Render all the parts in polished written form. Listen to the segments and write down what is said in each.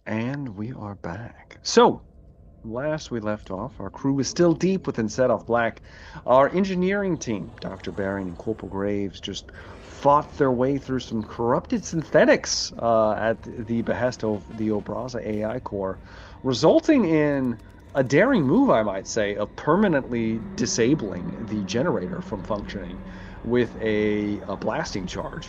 And we are back. So, last we left off, our crew was still deep within Set Off Black. Our engineering team, Dr. Baring and Corporal Graves, just fought their way through some corrupted synthetics at the behest of the Obraza AI core, resulting in a daring move, I might say, of permanently disabling the generator from functioning with a blasting charge.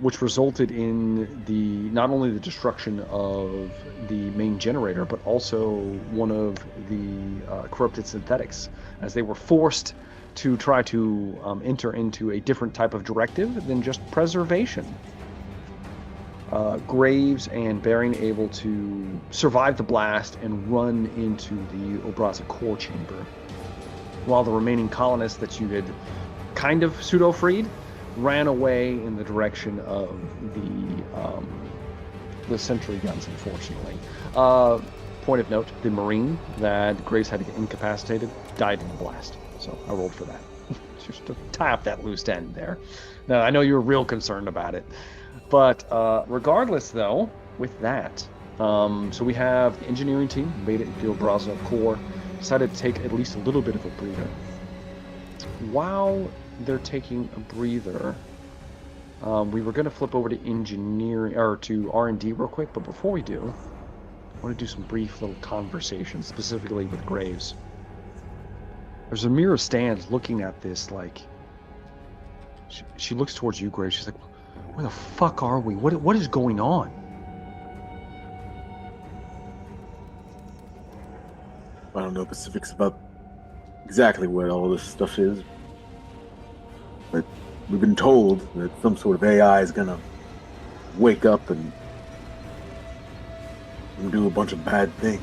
Which resulted in the not only the destruction of the main generator, but also one of the corrupted synthetics, as they were forced to try to enter into a different type of directive than just preservation. Graves and Bering able to survive the blast and run into the Obraza core chamber, while the remaining colonists that you had kind of pseudo-freed ran away in the direction of the sentry guns, unfortunately. Point of note, the Marine that Graves had incapacitated died in the blast. So I rolled for that. Just to tie up that loose end there. Now, I know you were real concerned about it. But regardless, though, with that, so we have the engineering team, made it into Obraza core, decided to take at least a little bit of a breather. While they're taking a breather, we were going to flip over to engineering or to R&D real quick, but before we do, I want to do some brief little conversation, specifically with Graves. There's Amira stands looking at this like she looks towards you, Graves. She's like, "Where the fuck are we? What is going on?" I don't know specifics about exactly what all this stuff is, but we've been told that some sort of AI is gonna wake up and do a bunch of bad things.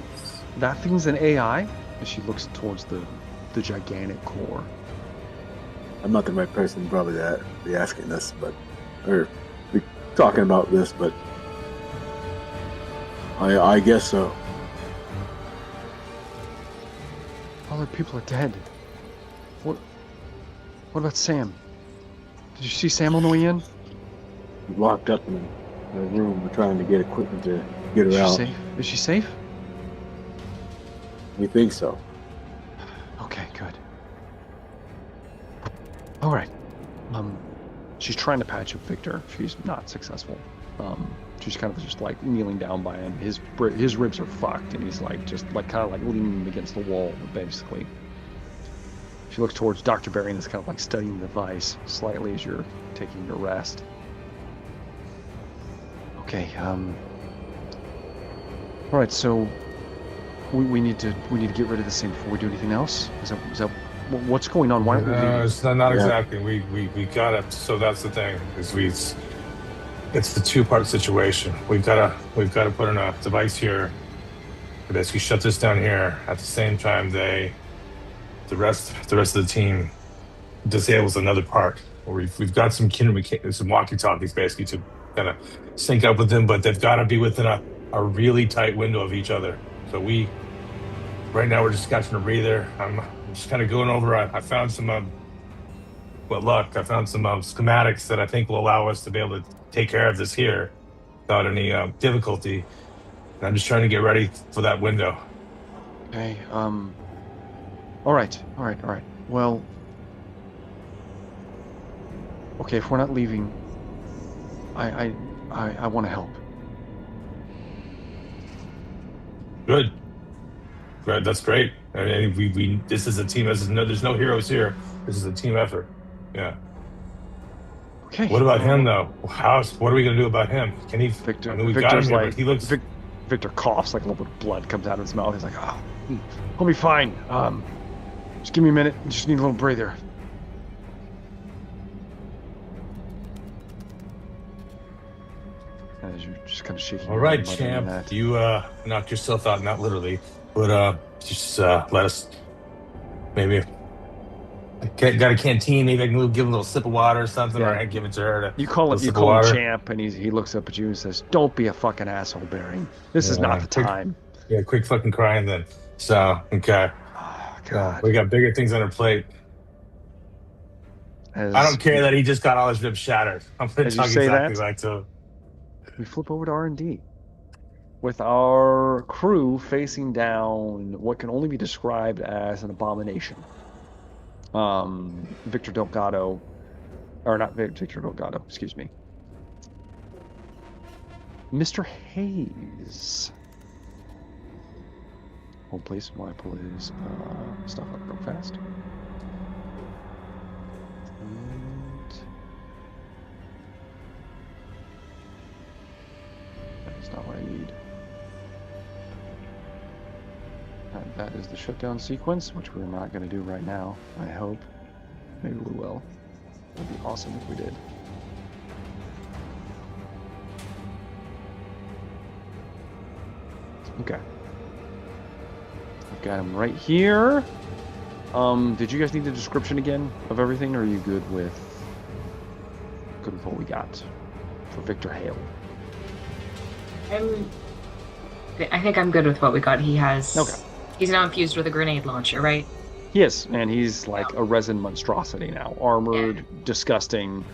That thing's an AI, and she looks towards the gigantic core. I'm not the right person probably to be asking this, or be talking about this, but I guess so. All our people are dead. What about Sam? Did you see Sam on the way in? We're locked up in a room. We're trying to get equipment to get her Is she out. safe? Is she safe? We think so. Okay, good. All right. She's trying to patch up Victor. She's not successful. She's kind of just like kneeling down by him. His ribs are fucked, and he's like just like kind of like leaning against the wall, basically. She looks towards Dr. Baring, that's kind of like studying the device slightly as you're taking your rest. Okay. All right. So we need to get rid of this thing before we do anything else. Is that what's going on? Why aren't we leaving? It's not exactly. We gotta. So that's the thing. It's the two-part situation. We've gotta put in a device here to basically shut this down here. At the same time, the rest of the team disables another part. Or we've got some walkie-talkies basically to kind of sync up with them, but they've got to be within a really tight window of each other. So right now we're just catching a breather. I'm just kind of going over. I found some I found some schematics that I think will allow us to be able to take care of this here without any difficulty. And I'm just trying to get ready for that window. Okay. All right. Well, okay. If we're not leaving, I want to help. Good. That's great. I mean, we this is a team. There's no heroes here. This is a team effort. Yeah. Okay. What about him though? What are we gonna do about him? Can he? Victor? I mean, we got him here, like but he looks. Victor coughs, like a little bit of blood comes out of his mouth. He's like, "Oh, he'll be fine. Just give me a minute. Just need a little breather." As you're just kind of shaking. All right, champ. You knocked yourself out, not literally, but just let us maybe. Got a canteen. Maybe I can give him a little sip of water or something, Yeah. or I give it to her. You call him champ, and he looks up at you and says, "Don't be a fucking asshole, Baring. This is not the time." Yeah, quick fucking crying then. So okay. Oh, God. We got bigger things on our plate. I don't care that he just got all his ribs shattered. I'm going to talk exactly like to. We flip over to R&D. with our crew facing down what can only be described as an abomination. Victor Delgado, or not Victor Delgado, excuse me. Mr. Hayes. Hold please while I pull his stuff up real fast. And that's not what I need. And that is the shutdown sequence, which we're not going to do right now, I hope. Maybe we will. It would be awesome if we did. Okay. I've got him right here. Did you guys need the description again of everything, or are you good with what we got for Victor Hale? I think I'm good with what we got. He has. Okay. He's now infused with a grenade launcher, right? Yes, and he's like a resin monstrosity now, armored, disgusting.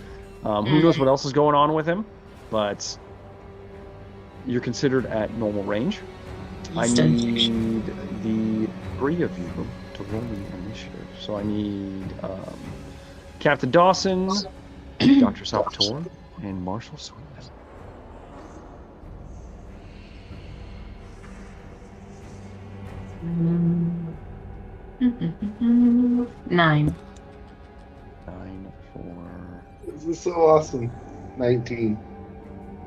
Who knows what else is going on with him? But you're considered at normal range. I need the 3 of you to roll the initiative. So I need Captain Dawson, Dr. Salvatore, and Marshall Sweetman. Mm-hmm. 9. 9 for... This is so awesome. 19.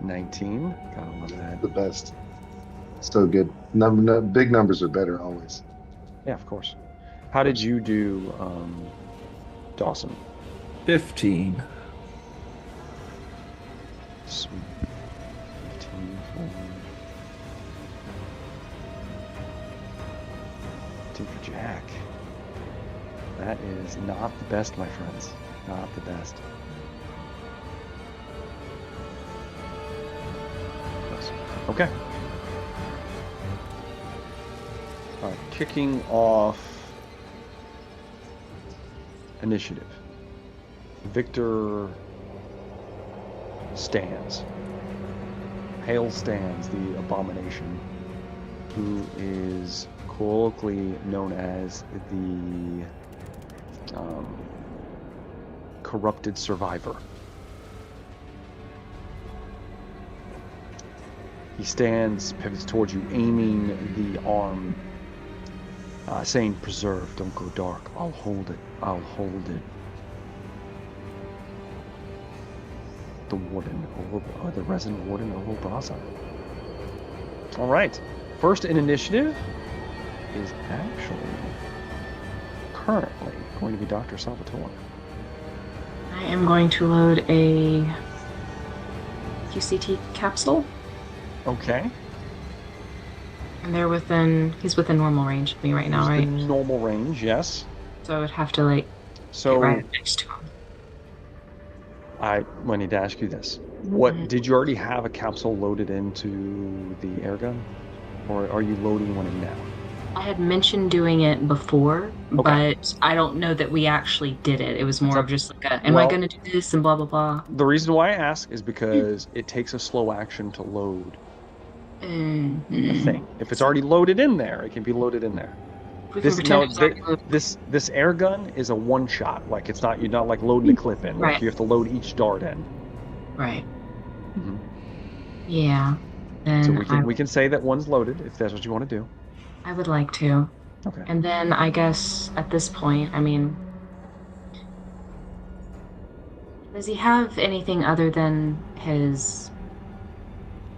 19. Gotta love that. The best. So good. Big numbers are better always. Yeah, of course. How did you do, Dawson? 15. Sweet. 15 for... 15 for Jack. That is not the best, my friends. Not the best. Okay. Kicking off initiative. Victor stands. Hale stands, the abomination, who is colloquially known as the corrupted survivor. He stands, pivots towards you, aiming the arm, saying, "Preserve, don't go dark. I'll hold it. I'll hold it." The Warden, the resident Warden of Obraza. All right. First in initiative is actually currently going to be Dr. Salvatore. I am going to load a QCT capsule. Okay. And he's within normal range of me right now, right? Within normal range, yes. So I would have to get right next to him. I need to ask you this. What did you already have a capsule loaded into the air gun? Or are you loading one in now? I had mentioned doing it before, but I don't know that we actually did it. It was more of just like am I going to do this and blah, blah, blah. The reason why I ask is because it takes a slow action to load a thing. If it's already loaded in there, it can be loaded in there. This air gun is a one shot. Like you're not like loading the clip in. Like you have to load each dart in. Right. Mm-hmm. Yeah. Then so we can say that one's loaded if that's what you want to do. I would like to. Okay. And then I guess at this point, I mean, does he have anything other than his?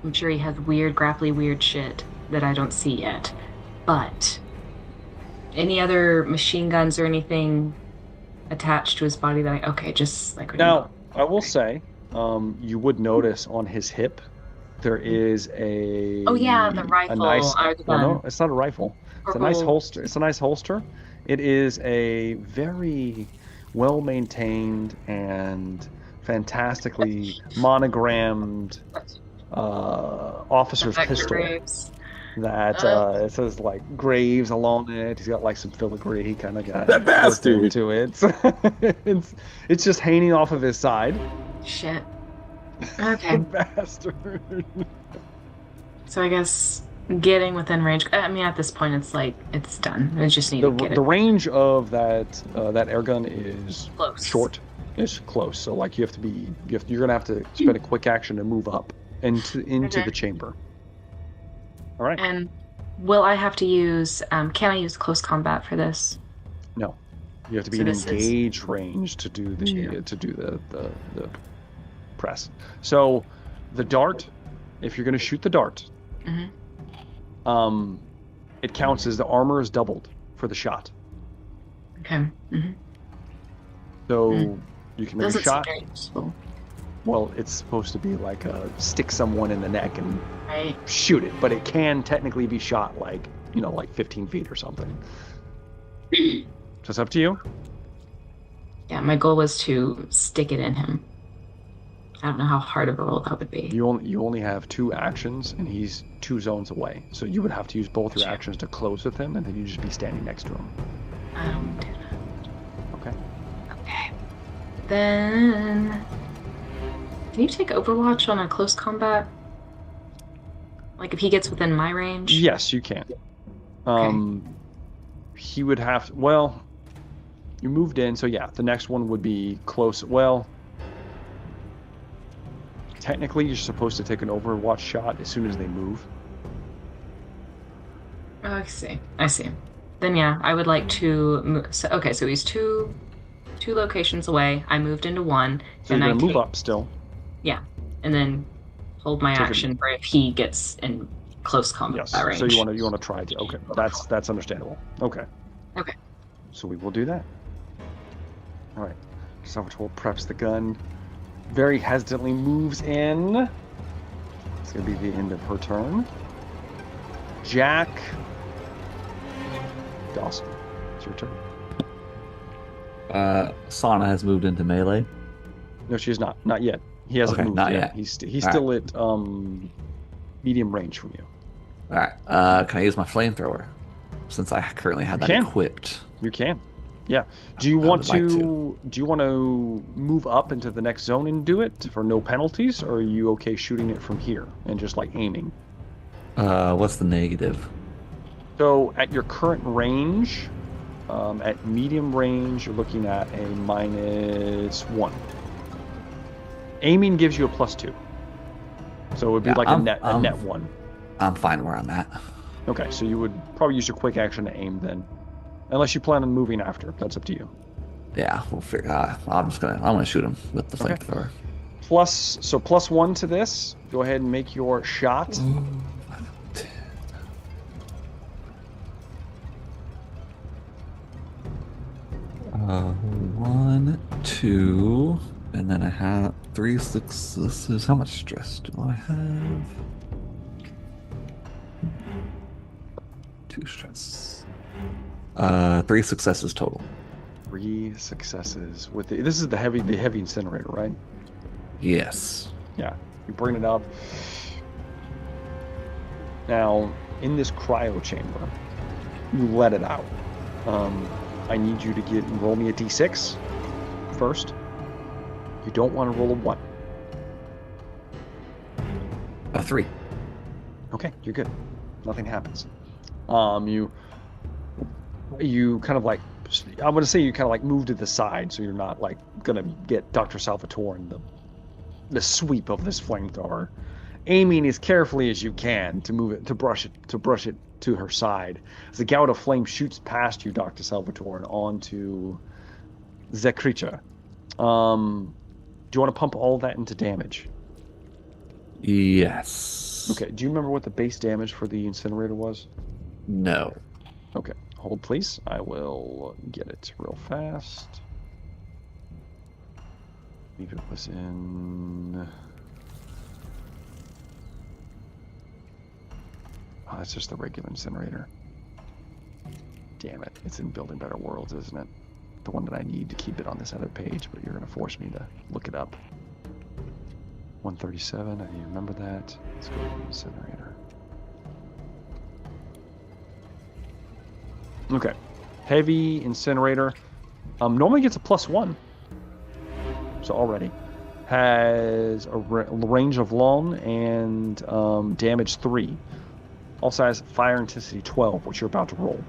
I'm sure he has grapply weird shit that I don't see yet. But any other machine guns or anything attached to his body that just like... Now, I will say, you would notice on his hip, there is a... Oh yeah, the rifle. No, it's not a rifle. It's a nice holster. It's a nice holster. It is a very well-maintained and fantastically monogrammed officer's pistol. That it says like Graves along it. He's got like some filigree. He kind of got that bastard to it. It's just hanging off of his side. Shit. Okay. Bastard. So I guess getting within range. I mean, at this point, it's like it's done. I just need The to get the it range of that air gun is close. short. It's close. So like you're gonna have to spend a quick action to move up into Okay. the chamber. All right. And will I have to use? Can I use close combat for this? No, you have to be So in this is engage range to do Two. the press. So the dart, if you're gonna shoot the dart, hmm it counts as the armor is doubled for the shot. Okay. So Mm. you can make a Doesn't seem shot. very useful, Well, it's supposed to be like stick someone in the neck and right? shoot it, but it can technically be shot like 15 feet or something. So it's up to you. Yeah, my goal was to stick it in him. I don't know how hard of a roll that would be. You only have 2 actions, and he's 2 zones away. So you would have to use both your actions to close with him, and then you just be standing next to him. I don't do that. Okay. Okay. Then, can you take Overwatch on a close combat? Like if he gets within my range? Yes, you can. He would have. Well, you moved in, so yeah. The next one would be close. Well, technically, you're supposed to take an Overwatch shot as soon as they move. Oh, I see. I see. Then yeah, I would like to move. So, okay, so he's two locations away. I moved into one, So and you're I gonna move take, up still. yeah, and then hold my Take a- action for if he gets in close combat Yes. range. So you want to try to. Okay. That's understandable. Okay. Okay. So we will do that. All right. Salvatore preps the gun. Very hesitantly moves in. It's gonna be the end of her turn. Jack. Dawson, it's your turn. Sana has moved into melee. No, she is not. Not yet. He hasn't Okay, moved not yet. yet. He's All still at medium range from you. All right. Can I use my flamethrower since I currently have that can. equipped? You can. Yeah. Do you I want would like to? Do you want to move up into the next zone and do it for no penalties, or are you okay shooting it from here and just like aiming? What's the negative? So at your current range, at medium range, you're looking at a -1. Aiming gives you a +2. So it would be Yeah, like I'm- a net 1. I'm fine where I'm at. Okay, so you would probably use your quick action to aim then. Unless you plan on moving after. That's up to you. Yeah, we'll figure. I'm gonna shoot him with the Okay. flamethrower. +1 to this. Go ahead and make your shot. One, 2, and then I have 3 successes. How much stress do I have? 2 stress. 3 successes total. 3 successes with this is the heavy incinerator, right? Yes. Yeah. You bring it up. Now, in this cryo chamber, you let it out. I need you to roll me a d6 first. You don't want to roll a 1. A 3. Okay, you're good. Nothing happens. You kind of like, I'm gonna say you kind of like move to the side, so you're not like gonna get Dr. Salvatore in the sweep of this flamethrower, aiming as carefully as you can to move it, to brush it to her side. As a gout of flame shoots past you, Dr. Salvatore, and onto Zekricha. Do you want to pump all that into damage? Yes. Okay. Do you remember what the base damage for the incinerator was? No. Okay. Hold, please. I will get it real fast. I believe it was in... Oh, that's just the regular incinerator. Damn it. It's in Building Better Worlds, isn't it? The one that I need to keep it on this other page, but you're going to force me to look it up. 137, I remember that. Let's go to the incinerator. Okay. Heavy incinerator. Normally gets a +1. So already. has a range of long and damage 3. Also has fire intensity 12, which you're about to roll.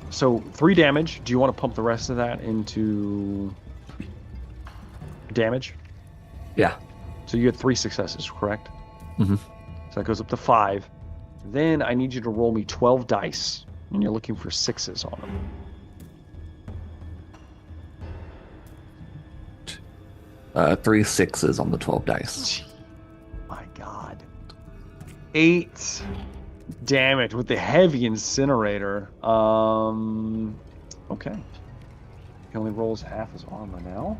So 3 damage. Do you want to pump the rest of that into damage? Yeah. So you had 3 successes, correct? Mm-hmm. So that goes up to 5. Then I need you to roll me 12 dice, and you're looking for 6s on them. 3 6s on the 12 dice. My God. 8 damage with the heavy incinerator. Okay. He only rolls half his armor now.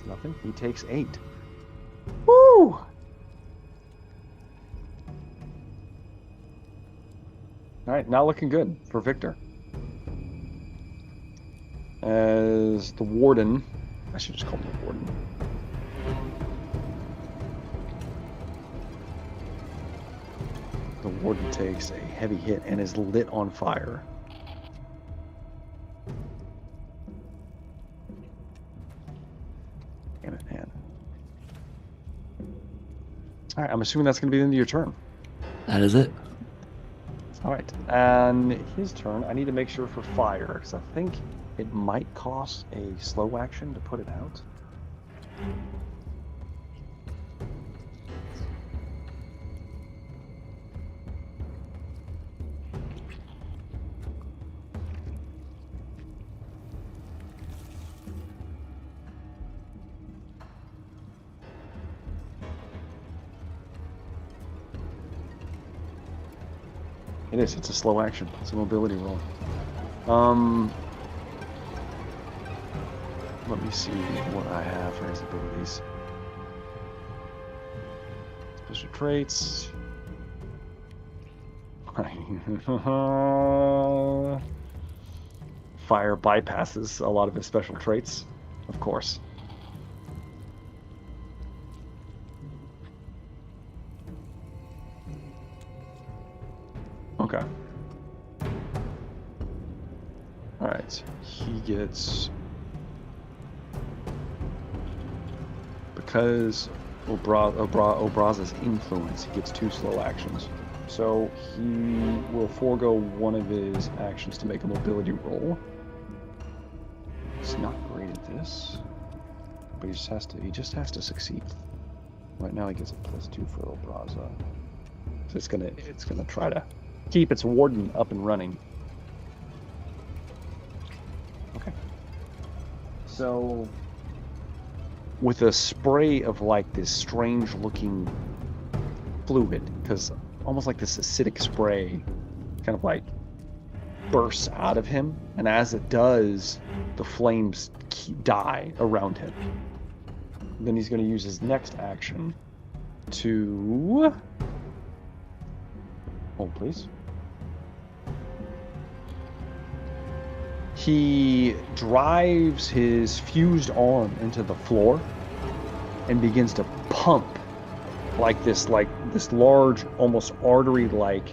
Nothing. He takes 8. Woo! All right, now looking good for Victor. As the Warden, I should just call him the Warden. The Warden takes a heavy hit and is lit on fire. Damn it, man. All right, I'm assuming that's going to be the end of your turn. That is it. All right, and his turn, I need to make sure for fire, because I think it might cost a slow action to put it out. It is. It's a slow action. It's a mobility roll. Let me see what I have for his abilities. Special traits. Fire bypasses a lot of his special traits, of course. Okay. Alright. He gets... Because Obraza's influence, he gets 2 slow actions. So he will forego one of his actions to make a mobility roll. He's not great at this. But he just has to succeed. Right now he gets a +2 for Obraza. So it's gonna try to keep its Warden up and running. Okay. So, with a spray of like this strange looking fluid, because almost like this acidic spray kind of like bursts out of him, and as it does, the flames die around him. Then he's going to use his next action to... Hold, please. He drives his fused arm into the floor and begins to pump like this large, almost artery-like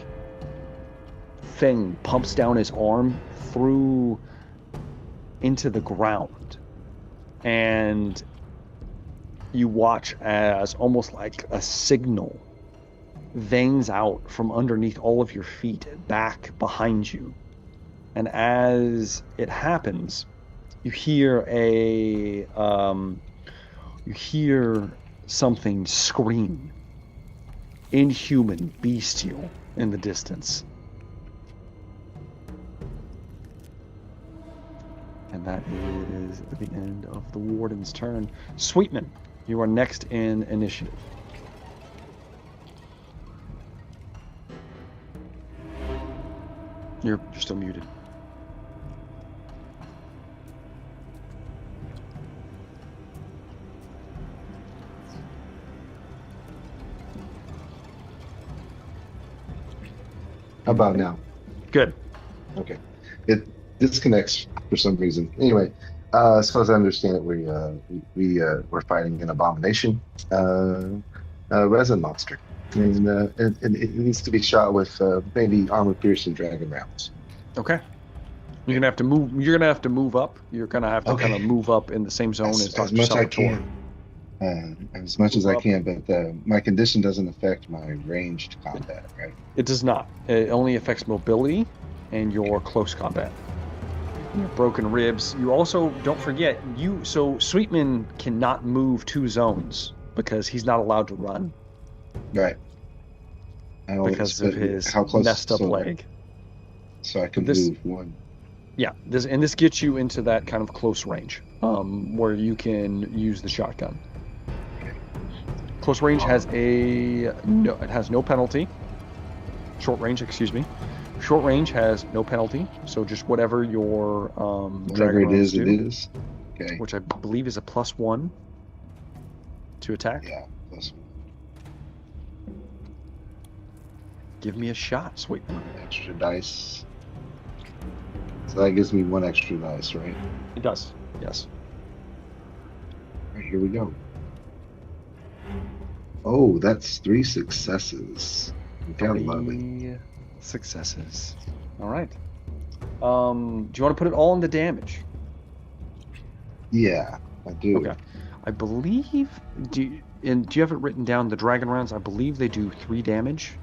thing pumps down his arm through into the ground. And you watch as almost like a signal veins out from underneath all of your feet back behind you. And as it happens, you hear something scream, inhuman, bestial, in the distance. And that is the end of the Warden's turn. Sweetman, you are next in initiative. You're still muted. How about now? Good. Okay. It disconnects for some reason. Anyway, as far as I understand it, we're fighting an abomination, resin monster. And it needs to be shot with maybe armor-piercing dragon rounds. Okay. You're gonna have to move. You're gonna have to move up. You're gonna have to kind of Okay. move up in the same zone as As Dr. much I Salvatore. can. As much as Move I up. can, but my condition doesn't affect my ranged combat, right? It does not. It only affects mobility and your close combat. Your broken ribs. You also don't forget so Sweetman cannot move 2 zones because he's not allowed to run Right. because of his how close? messed up So, leg. so I can This- move one. Yeah, this gets you into that kind of close range, where you can use the shotgun. Close range has it has no penalty. Short range, excuse me. Short range has no penalty, so just whatever your Whatever dragon it rounds is, it do, is. Okay. which I believe is a +1 to attack. Yeah. Plus Give me a shot, sweet. one extra dice. So that gives me 1 extra dice, right? It does. Yes. All right, here we go. Oh, that's 3 successes. Gotta love it. 3 successes. All right. Do you want to put it all into damage? Yeah, I do. Okay. I believe. Do you have it written down? The dragon rounds. I believe they do 3 damage.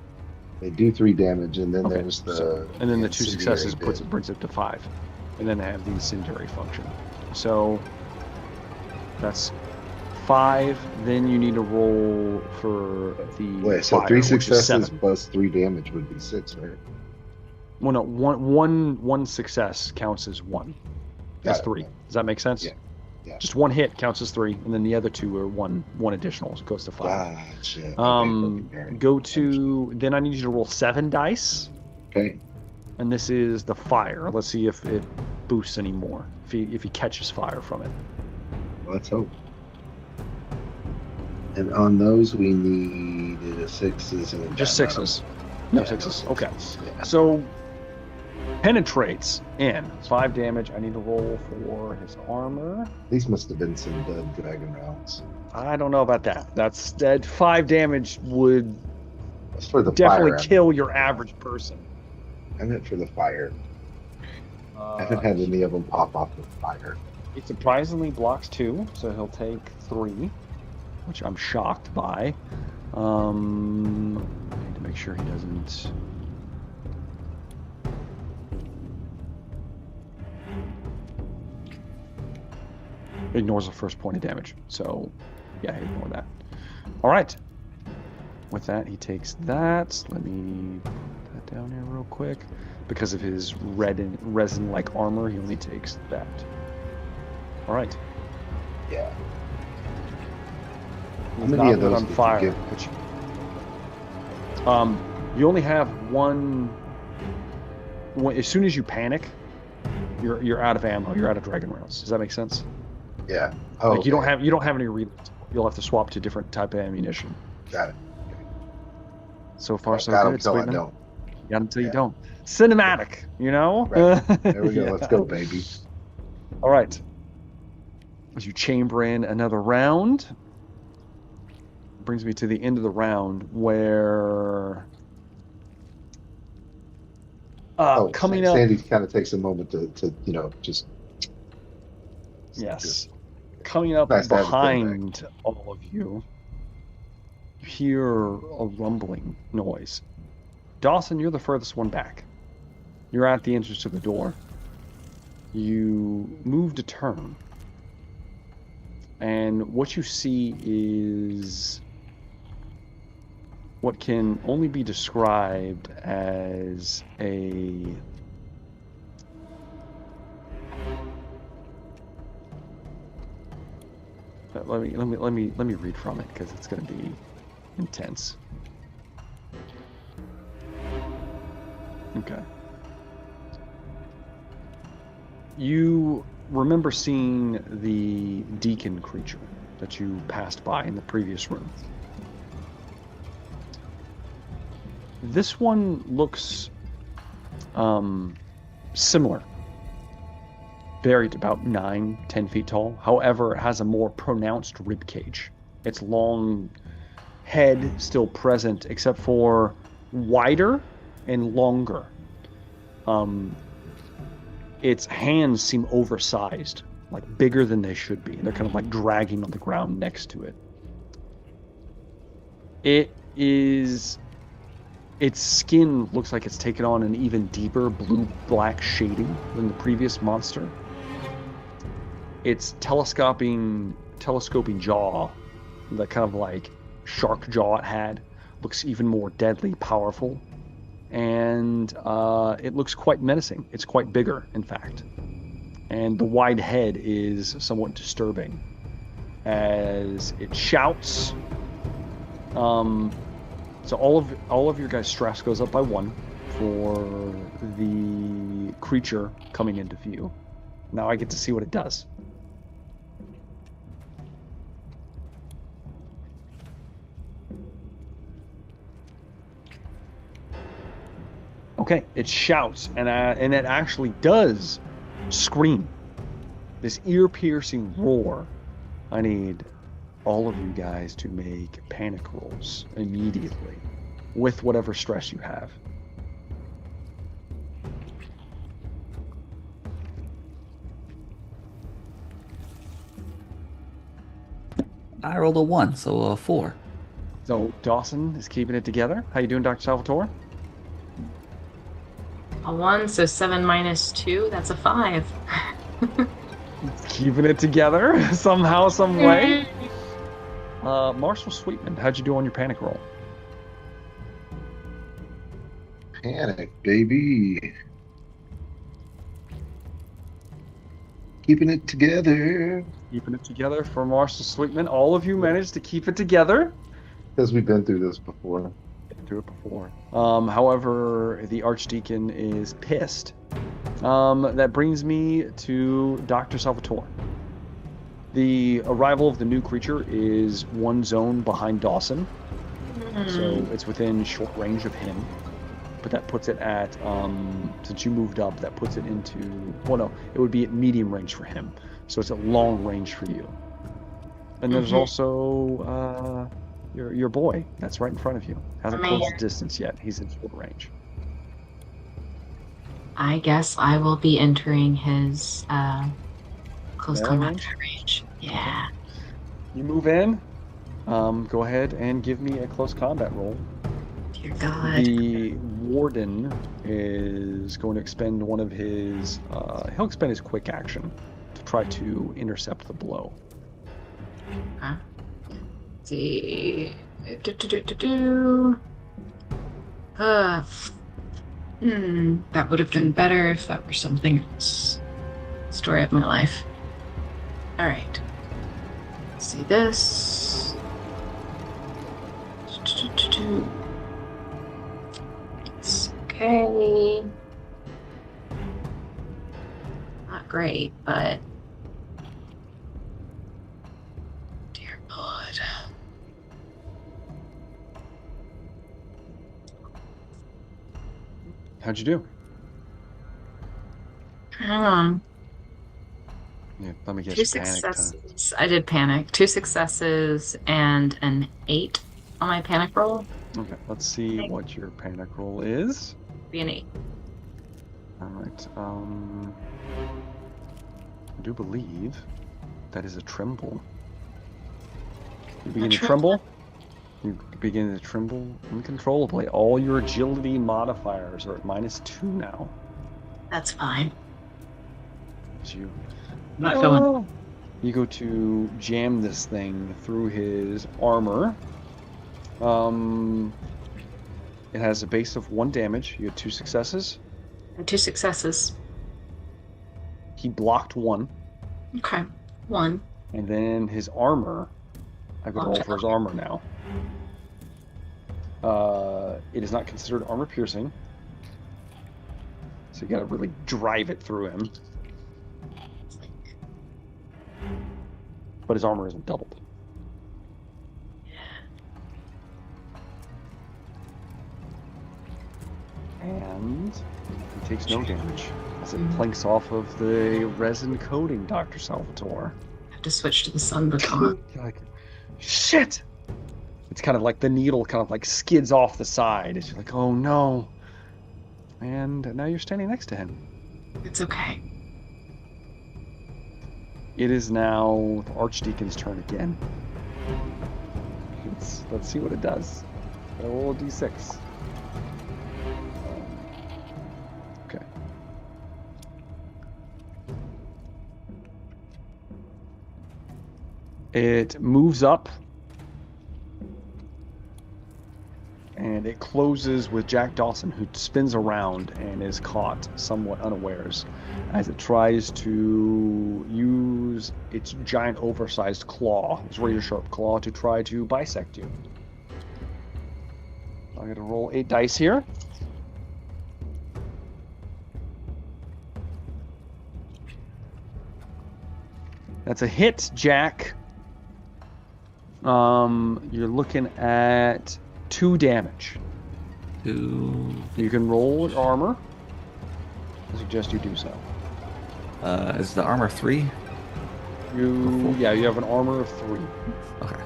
They do 3 damage, and then Okay, there's the so- and then the 2 incendiary successes bit. brings it to 5, and then they have the incendiary function. So that's 5. Then you need to roll for the Wait, so fire, 3 which is successes 7. plus 3 damage would be 6, right? Well, no, one success counts as 1. That's Got it. 3. Does that make sense? Yeah. Yeah. Just 1 hit counts as 3, and then the other 2 are one additional, so it goes to 5. Gotcha. Okay, perfect. All right. Go to. Then I need you to roll 7 dice, Okay. and this is the fire. Let's see if it boosts any more. If he catches fire from it. Let's hope. And on those, we need 6s and a Just down 6s. bottom. No Yeah, 6s. Okay. Yeah. So penetrates in 5 damage. I need to roll for his armor. These must have been some dead dragon rounds. I don't know about that. That 5 damage would That's for the definitely fire. kill your average person. I meant for the fire. I haven't had any of them pop off with fire. He surprisingly blocks 2, so he'll take 3, which I'm shocked by. I need to make sure he doesn't. Ignores the first point of damage, so yeah, ignore that. All right. With that, he takes that. Let me put that down here real quick. Because of his resin-like armor, he only takes that. All right. Yeah. He's many not of those lit on did you fire, give? which you only have one. As soon as you panic, you're out of ammo. You're out of dragon rounds. Does that make sense? Yeah. Oh, Like you okay. don't have any reload. You'll have to swap to different type of ammunition. Got it. So far, so Got 'em good. till I Sweetman. don't. Got until you Yeah. don't. Cinematic, you know. Right. There we go. Yeah. Let's go, baby. All right. As you chamber in another round, brings me to the end of the round where coming up. Sandy kind of takes a moment to just. Yes. Coming up Nice to have a behind all of you, you hear a rumbling noise. Dawson, you're the furthest one back. You're at the entrance to the door. You move to turn. And what you see is what can only be described as a let me read from it because it's going to be intense. Okay. You remember seeing the deacon creature that you passed by in the previous room. This one looks similar. Buried about 9-10 feet tall. However, it has a more pronounced rib cage. Its long head still present, except for wider and longer. Its hands seem oversized, like bigger than they should be. They're kind of like dragging on the ground next to it. Its skin looks like it's taken on an even deeper blue-black shading than the previous monster. Its telescoping jaw, the kind of like shark jaw it had, looks even more deadly powerful. And it looks quite menacing. It's quite bigger, in fact. And the wide head is somewhat disturbing as it shouts. So all of your guys' stress goes up by 1 for the creature coming into view. Now I get to see what it does. Okay, it shouts, and it actually does scream. This ear-piercing roar. I need all of you guys to make panic rolls immediately with whatever stress you have. I rolled a 1, so a 4. So Dawson is keeping it together. How you doing, Dr. Salvatore? A 1, so 7 minus 2, that's a 5. Keeping it together somehow, some way. Marshall Sweetman, how'd you do on your panic roll? Panic, baby. Keeping it together. Keeping it together for Marshall Sweetman. All of you managed to keep it together. Because we've been through this before. Through it before. However, the Archdeacon is pissed. That brings me to Dr. Salvatore. The arrival of the new creature is 1 zone behind Dawson. So it's within short range of him. But that puts it at, since you moved up, that puts it into, well, no, it would be at medium range for him. So it's at long range for you. And there's also your boy that's right in front of you. Hasn't closed the distance yet. He's in short range. I guess I will be entering his close combat range. Yeah. You move in. Go ahead and give me a close combat roll. Dear God. The Warden is going to expend one of his... he'll expend his quick action to try to intercept the blow. Okay. Let's see. That would have been better if that were something else. Story of my life. Alright. Let's see this. It's okay. Not great, but dear God. How'd you do? Yeah, let me guess. 2 successes. I did panic. 2 successes and an 8 on my panic roll. Okay, let's see what your panic roll is. Be an 8. All right. I do believe that is a tremble. You begin to tremble. You begin to tremble uncontrollably. All your agility modifiers are at -2 now. That's fine. As you Not going. You go to jam this thing through his armor. It has a base of 1 damage. You had 2 successes. And 2 successes. He blocked 1. Okay. 1. And then his armor. I could roll for his armor now. It is not considered armor piercing. So you gotta really drive it through him. But his armor isn't doubled. And he takes no damage as it planks off of the resin coating, Dr. Salvatore. I have to switch to the sun baton. You're like, shit! It's kind of like the needle kind of like skids off the side. It's like, oh no. And now you're standing next to him. It's okay. It is now the Archdeacon's turn again. Let's see what it does. I'll roll a d6. Okay. It moves up and it closes with Jack Dawson, who spins around and is caught somewhat unawares as it tries to use its giant oversized claw, its razor sharp claw, to try to bisect you. I'm going to roll 8 dice here. That's a hit, Jack. You're looking at 2 damage. 2. You can roll with armor. I suggest you do so. Is the armor 3? You have an armor of 3. Okay.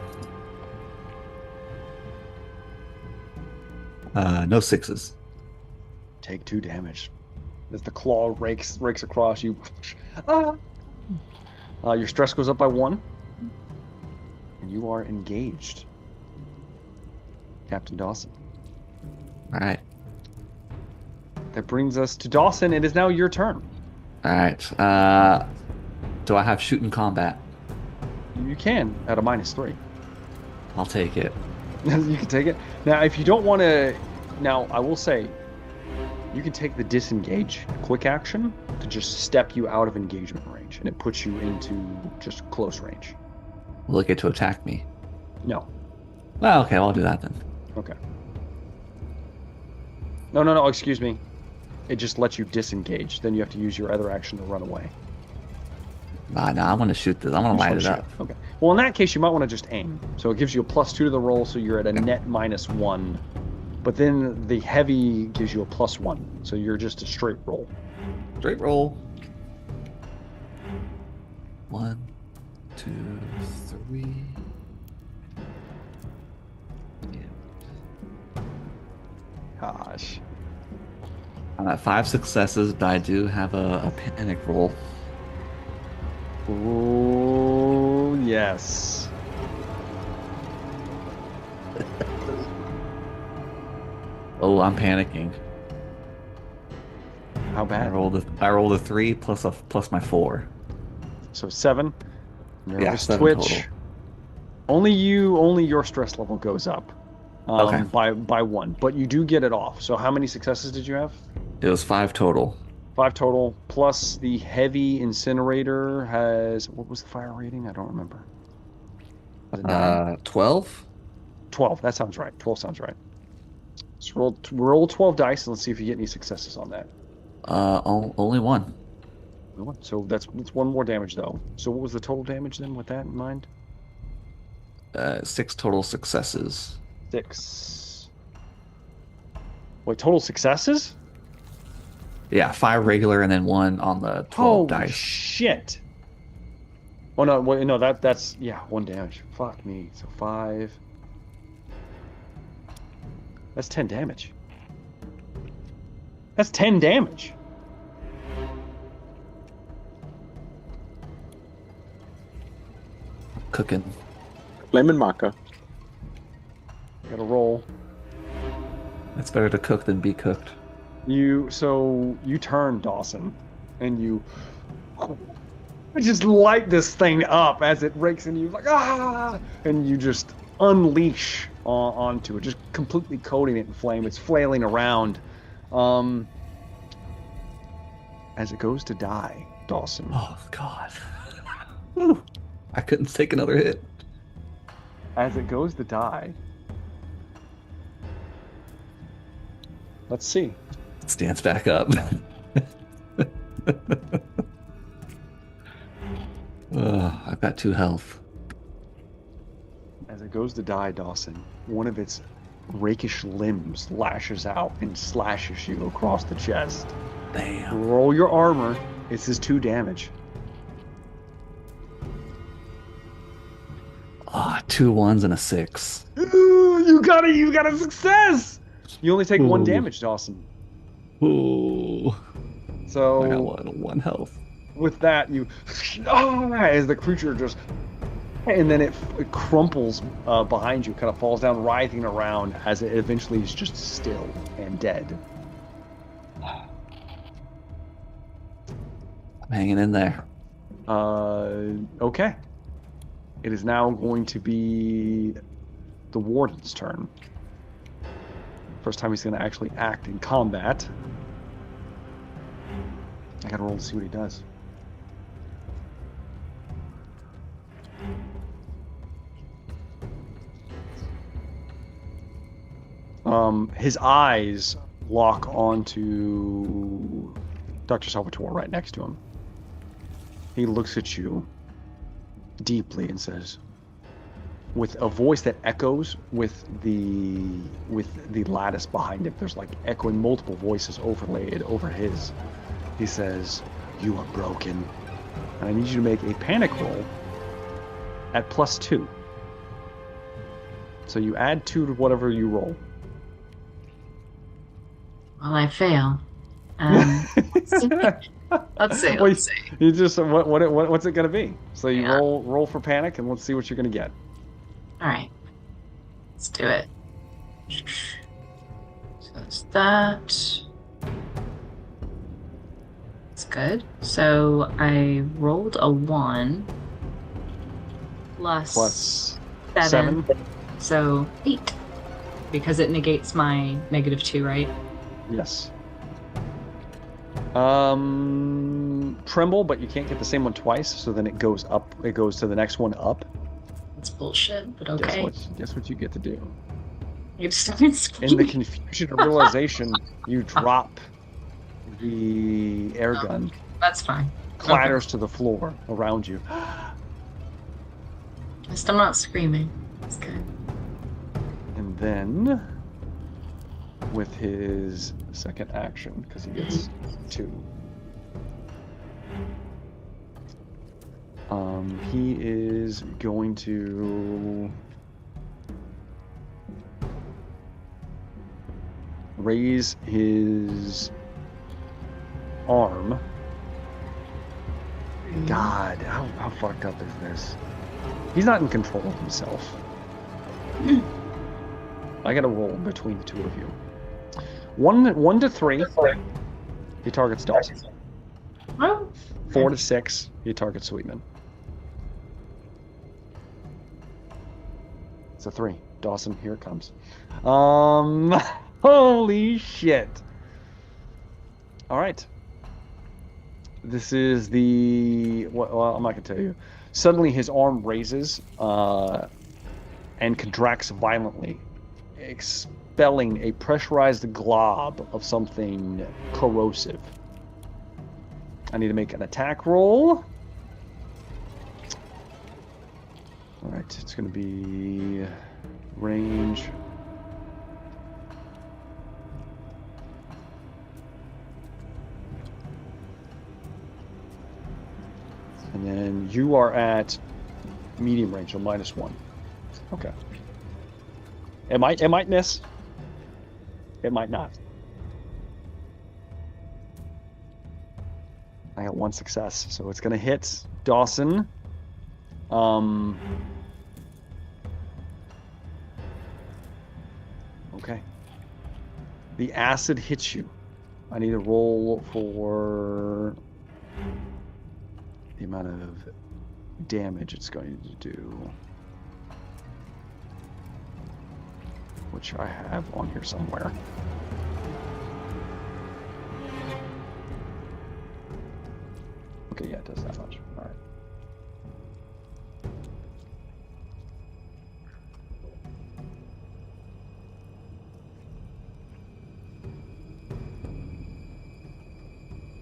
No 6s. Take 2 damage as the claw rakes across you. Your stress goes up by 1, and you are engaged, Captain Dawson. All right. That brings us to Dawson. It is now your turn. All right. Do I have shoot in combat? You can at a -3. I'll take it. You can take it. Now, if you don't want to... Now, I will say, you can take the disengage quick action to just step you out of engagement range, and it puts you into just close range. Will it get to attack me? No. Well, okay, I'll do that then. Okay. No, excuse me. It just lets you disengage. Then you have to use your other action to run away. No, I'm going to shoot this. I'm going to light it up. Okay. Well, in that case, you might want to just aim. So it gives you a +2 to the roll, so you're at a net -1. But then the heavy gives you a +1, so you're just a straight roll. Straight roll. 1, 2, 3. Gosh. I'm at 5 successes, but I do have a panic roll. Oh, yes. Oh, I'm panicking. How I bad? rolled a 3 plus my 4. So 7. Nervous 7 twitch. total. Only your stress level goes up. Okay. By 1, but you do get it off. So how many successes did you have? It was 5 total. 5 total, plus the heavy incinerator has... What was the fire rating? I don't remember. Was it 9? 12? 12, that sounds right. 12 sounds right. So roll 12 dice and let's see if you get any successes on that. Only 1. So that's 1 more damage, though. So what was the total damage then with that in mind? 6 total successes. 6. Wait, total successes? Yeah, 5 regular and then 1 on the 12 Oh, dice. shit. Oh, no, wait, no, that's, yeah, 1 damage. Fuck me. So 5. That's 10 damage. That's 10 damage. Cooking. Flamin' Maca. Gotta roll. It's better to cook than be cooked. You turn, Dawson, and you just light this thing up as it rakes into you, like, ah! And you just unleash onto it, just completely coating it in flame. It's flailing around. As it goes to die, Dawson. Oh, God. Whew. I couldn't take another hit. As it goes to die. Let's see. It stands back up. I've got 2 health. As it goes to die, Dawson, one of its rakish limbs lashes out and slashes you across the chest. Damn. Roll your armor. This is 2 damage. 2 1s and a 6. Ooh! You got a success. You only take 1 Ooh. damage, Dawson. Ooh. So I got one health. with that, you as the creature just, and then it crumples behind you, kind of falls down, writhing around as it eventually is just still and dead. I'm hanging in there. Okay. It is now going to be the Warden's turn. First time he's going to actually act in combat. I gotta roll to see what he does. His eyes lock onto Dr. Salvatore right next to him. He looks at you deeply and says, with a voice that echoes with the lattice behind him, there's like echoing multiple voices overlaid over his. He says, "You are broken, and I need you to make a panic roll at +2. So you add 2 to whatever you roll." Well, I fail. Let's see. Well, Let's see. You just what's it gonna be? So you Yeah. roll for panic, and let's see what you're gonna get. All right. Let's do it. So it's that. It's good. So I rolled a 1 Plus 7. So 8. Because it negates my -2, right? Yes. Tremble, but you can't get the same one twice, so then it goes up. It goes to the next one up. That's bullshit, but okay. Guess what you get to do. You just started In the screaming. confusion of realization, you drop the air gun, That's fine. clatters to the floor around you. At least I'm not screaming. That's good. And then, with his second action, because he gets 2, he is going to raise his arm. God, how fucked up is this? He's not in control of himself. I gotta roll between the two of you. 1 to 3, he targets Dawson. Oh. 4 to 6, he targets Sweetman. It's a 3. Dawson, here it comes. Holy shit. All right. This is the, well, I'm not gonna tell you. Suddenly his arm raises and contracts violently, expelling a pressurized glob of something corrosive. I need to make an attack roll. All right, it's going to be range. And then you are at medium range, so -1. Okay. It might miss. It might not. I got 1 success, so it's gonna hit Dawson. Okay. The acid hits you. I need to roll for the amount of damage it's going to do, which I have on here somewhere. Okay, yeah, it does that much. All right.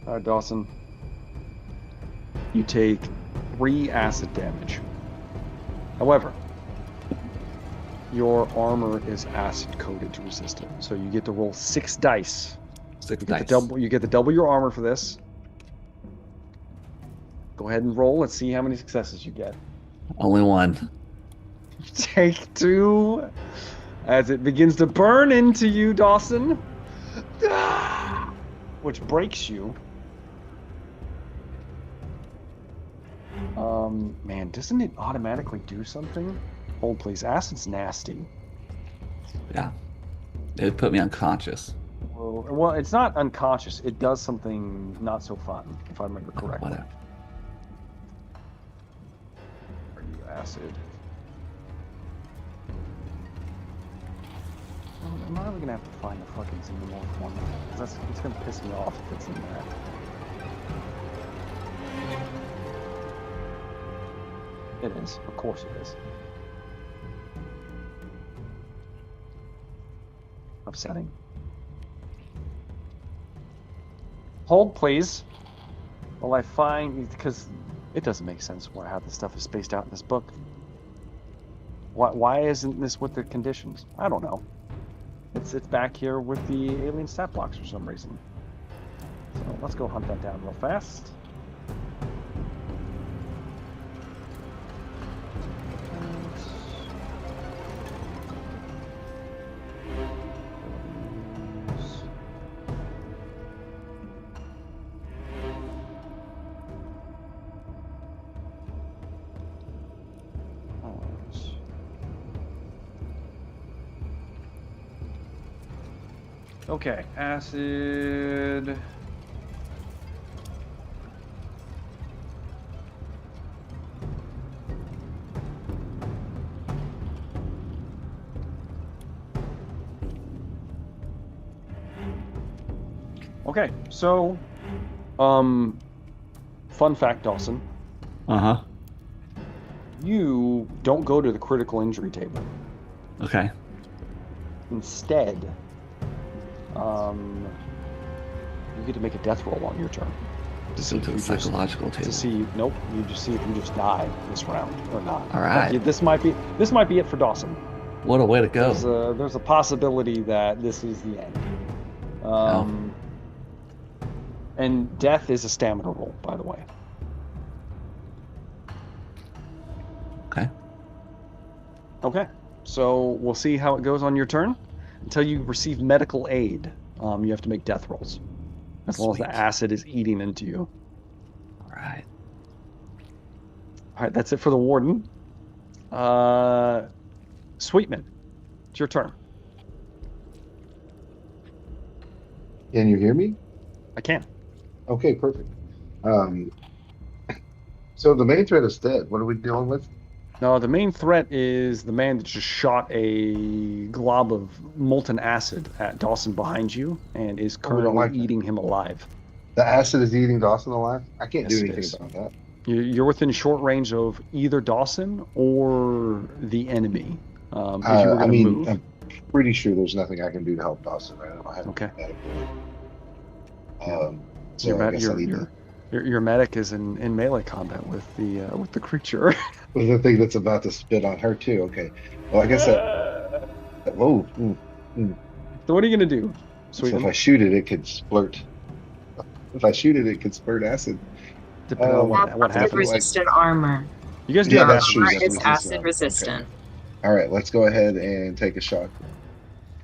All right, Dawson. You take 3 acid damage. However, your armor is acid coated to resist it, so you get to roll 6 dice. 6 You dice. get to double your armor for this. Go ahead and roll. Let's see how many successes you get. Only 1. Take 2 as it begins to burn into you, Dawson, which breaks you. Man, doesn't it automatically do something? Hold, please. Acid's nasty. Yeah. It put me unconscious. Well, it's not unconscious. It does something not so fun, if I remember correctly. Whatever. Are you acid? Am I really gonna have to find the fucking xenomorph one? Because it's gonna piss me off if it's in there. It is. Of course it is. Upsetting. Hold, please. While I find, because it doesn't make sense how this stuff is spaced out in this book. Why isn't this with the conditions? I don't know. It's back here with the alien stat blocks for some reason. So let's go hunt that down real fast. Okay, acid. Okay, so, fun fact, Dawson. Uh-huh. You don't go to the critical injury table. Okay. Instead, you get to make a death roll on your turn. Just into the psychological table. To see, nope, you just see if you just die this round or not. All right. Like, this might be it for Dawson. What a way to go. There's a possibility that this is the end. And death is a stamina roll, by the way. Okay. Okay. So we'll see how it goes on your turn. Until you receive medical aid, you have to make death rolls. As long as the acid is eating into you. All right. All right, that's it for the Warden. Sweetman, it's your turn. Can you hear me? I can. Okay, perfect. So the main threat is dead. What are we dealing with? No, the main threat is the man that just shot a glob of molten acid at Dawson behind you and is currently eating him alive. The acid is eating Dawson alive? I can't do Yes, it anything is. about that. You're within short range of either Dawson or the enemy. If you were I going to mean, move. I'm pretty sure there's nothing I can do to help Dawson. I don't have Okay. medical. So Your I med- guess your- I need your- to. Your medic is in melee combat with the creature. With the thing that's about to spit on her too. Okay. Well, I guess that. Whoa. So what are you gonna do? So if Sweetman? I shoot it, it could splurt. If I shoot it, it could spurt acid. Depending on what Acid happens. resistant armor. You guys do Yeah, have that's acid true. Armor That's is what he acid said. resistant. All right, let's go ahead and take a shot.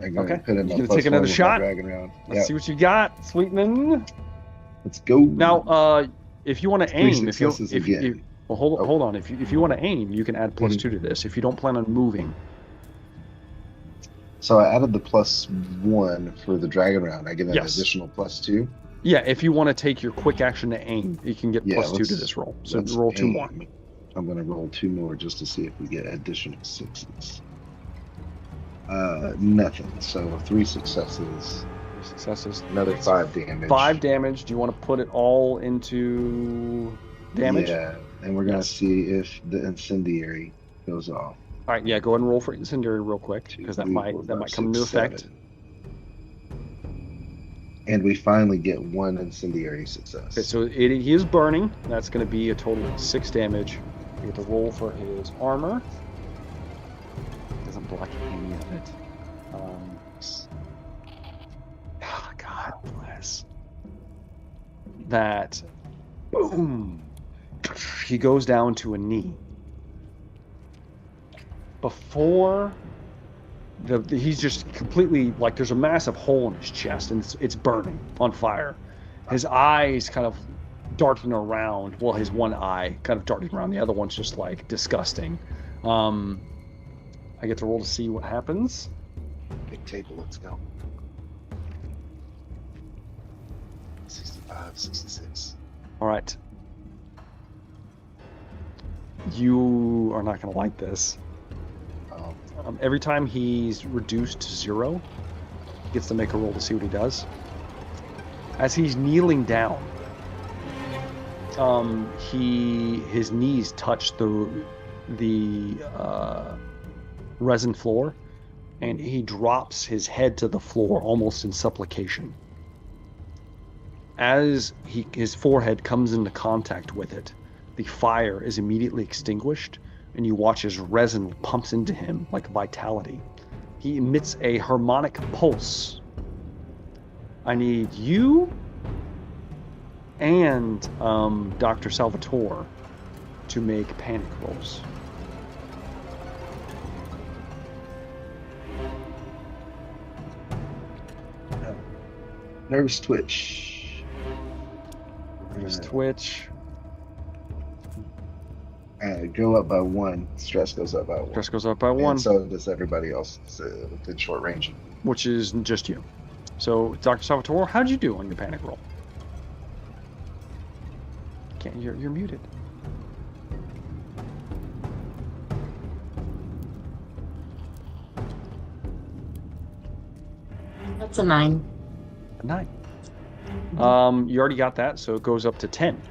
I'm going Okay. to put in You my gonna plus take another one with my shot? dragon round. Let's Yeah, see what you got, Sweetman. let's go. Now, if you want to Three aim, successes again. well, hold on. If you want to aim, you can add plus Mhm. 2 to this. If you don't plan on moving, So I added the +1 for the dragon round. I get an Yes. additional +2. yeah. If you want to take your quick action to aim, you can get Yeah, plus 2 to let's- this roll. So let's roll 2 aim. more. I'm going to roll 2 more just to see if we get additional 6s. Nothing. So 3 successes. 3 successes. Another 5 damage. 5 damage. Do you want to put it all into damage? Yeah, and we're going to Yes. see if the incendiary goes off. All right. Yeah. Go ahead and roll for incendiary real quick because that might come into effect. And we finally get 1 incendiary success. Okay, so he is burning. That's going to be a total of 6 damage. You get to roll for his armor. Doesn't block any of it. God bless. That. Boom. He goes down to a knee. Before he's just completely like there's a massive hole in his chest and it's burning on fire. His eyes kind of darting around. Well, his one eye kind of darting around. The other one's just like disgusting. I get to roll to see what happens. Big table, let's go. 65, 66. All right. You are not going to like this. Every time he's reduced to 0, he gets to make a roll to see what he does. As he's kneeling down, his knees touch the resin floor, and he drops his head to the floor almost in supplication. As his forehead comes into contact with it, the fire is immediately extinguished, and you watch as resin pumps into him like vitality. He emits a harmonic pulse. I need you and Dr. Salvatore to make panic rolls. Nervous twitch. Nervous twitch. Go up by 1. Stress goes up by 1. Stress goes up by 1. And so does everybody else within short range. Which is just you. So, Dr. Salvatore, how'd you do on your panic roll? You're muted. That's a 9. A 9. You already got that, so it goes up to 10.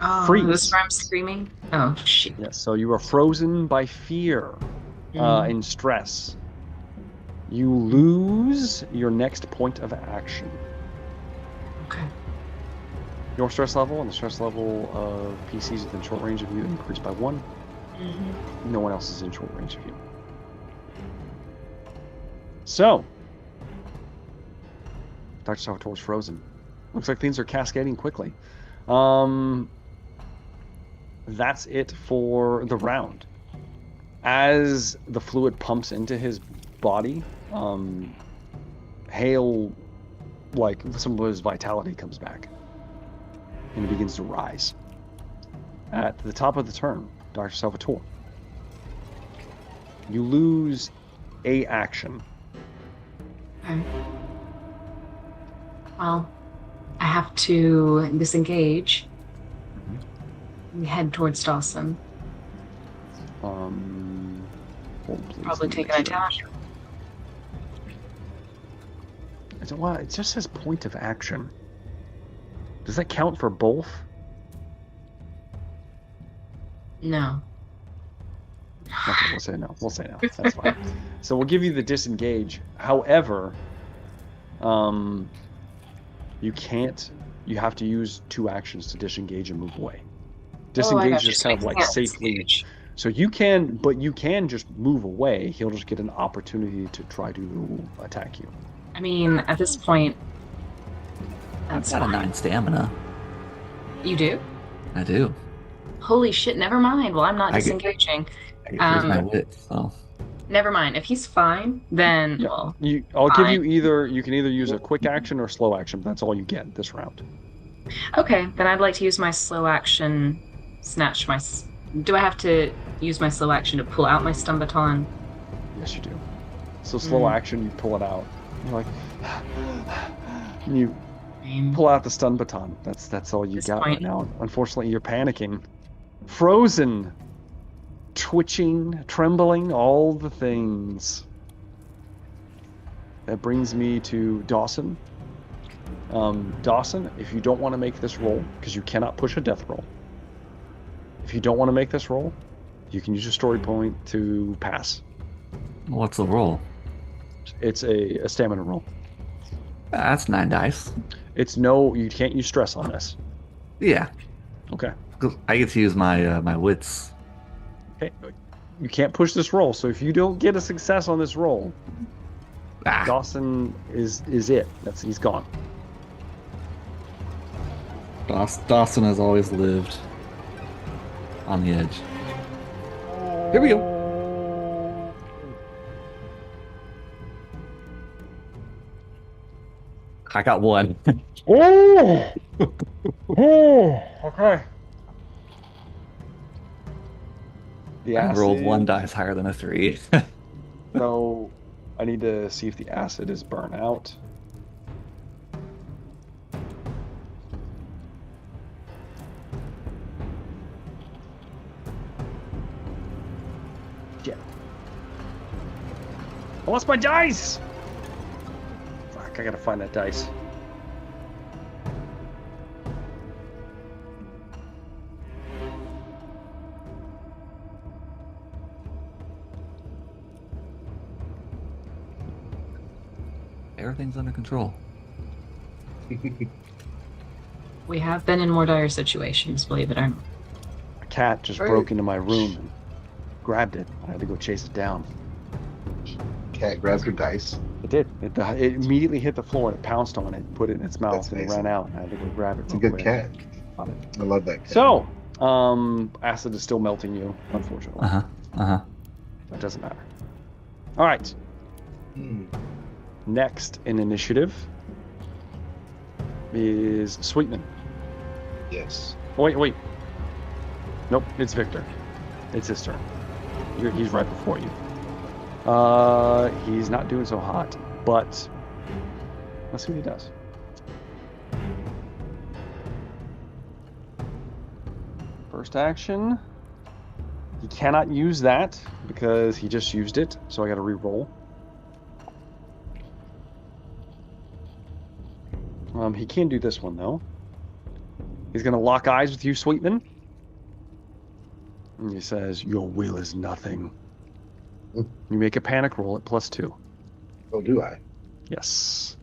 Oh, Freeze. this is where I'm screaming? Oh, shit. Yes, so you are frozen by fear and stress. You lose your next point of action. Okay. Your stress level and the stress level of PCs within short range of you increase by 1. Mm-hmm. No one else is in short range of you. So, Dr. Salvatore's frozen. Looks like things are cascading quickly. That's it for the round. As the fluid pumps into his body, Hale, like some of his vitality comes back and he begins to rise. At the top of the turn, Dr. Salvatore, you lose a action. Okay. Well, I have to disengage. We head towards Dawson. Hold on, please. Probably Let me take make an sure. attack. Well, it just says point of action. Does that count for both? No. Okay, we'll say no. We'll say no. That's fine. So we'll give you the disengage. However, you can't. You have to use 2 actions to disengage and move away. Disengage is kind of like safely. Disengage. So you can, but you can just move away. He'll just get an opportunity to try to attack you. I mean, at this point, I've that's got a fine. 9 stamina. You do? I do. Holy shit, never mind. Well, I'm not I get- disengaging. I get to use my wit, so. Never mind. If he's fine, then, Yeah. well, I'll give fine. you either. You can either use a quick action or slow action. But that's all you get this round. okay. Then I'd like to use my slow action, snatch my... Do I have to use my slow action to pull out my stun baton? Yes, you do. So slow action, you pull it out. You're like, and you pull out the stun baton. That's all you This got right point- now. Unfortunately, you're panicking, frozen, twitching, trembling, all the things. That brings me to Dawson. Dawson, if you don't want to make this roll, because you cannot push a death roll. If you don't want to make this roll, you can use your story point to pass. What's the roll? It's a stamina roll. That's 9 dice. It's no, you can't use stress on this. Yeah. Okay. I get to use my my wits. Okay. You can't push this roll, so if you don't get a success on this roll, Ah, Dawson is it. He's gone. Dawson has always lived on the edge. Here we go. I got 1. Oh! Oh! Okay. The I rolled 1 acid. dice higher than a 3. So I need to see if the acid is burnt out. Shit. I lost my dice! Fuck, I gotta find that dice. Everything's under control. We have been in more dire situations, believe it or not. A cat just Right. broke into my room and grabbed it. I had to go chase it down. Cat grabs your dice. It did. It immediately hit the floor and it pounced on it, put it in its mouth, That's and it amazing. ran out. I had to go grab it. It's a real good quick. cat. Got it. I love that cat. So, acid is still melting you, unfortunately. Uh-huh. That doesn't matter. All right. Hmm. Next in initiative is Sweetman. Yes. Oh, wait. Nope, it's Victor. It's his turn. He's right before you. He's not doing so hot, but let's see what he does. First action. He cannot use that because he just used it, so I got to re-roll. He can do this one though. He's gonna lock eyes with you, Sweetman. And he says, "Your will is nothing." Hmm. You make a panic roll at +2. Oh, do I? Yes.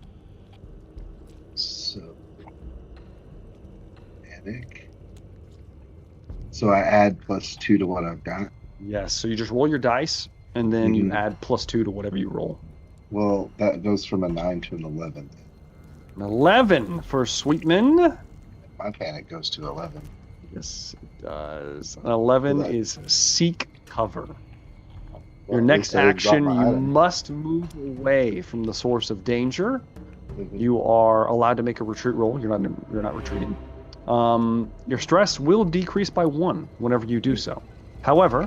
So, panic. So I add +2 to what I've got. Yes. So you just roll your dice, and then you Mhm. add +2 to whatever you roll. Well, that goes from a 9 to an 11. An 11 for Sweetman. My panic goes to 11. Yes, it does. An 11 Well, that- is seek cover. Well, Your at next least I dropped action, my you item. must move away from the source of danger. Mhm. You are allowed to make a retreat roll. You're not retreating. Your stress will decrease by 1 whenever you do so. However,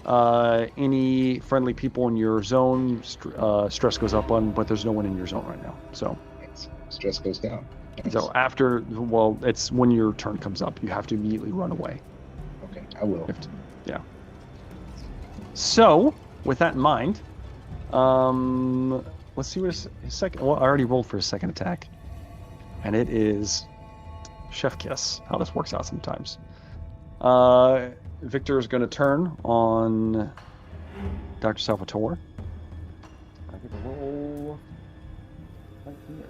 Okay. any friendly people in your zone, stress goes up on, but there's no one in your zone right now. So, Thanks. Stress goes down. Nice. so after, well, it's when your turn comes up, you have to immediately run away. Okay, I will. You have to- yeah. So, with that in mind, let's see what his second. Well, I already rolled for his second attack, and it is Chef Kiss. How this works out sometimes. Victor is going to turn on Dr. Salvatore. I get a roll right here.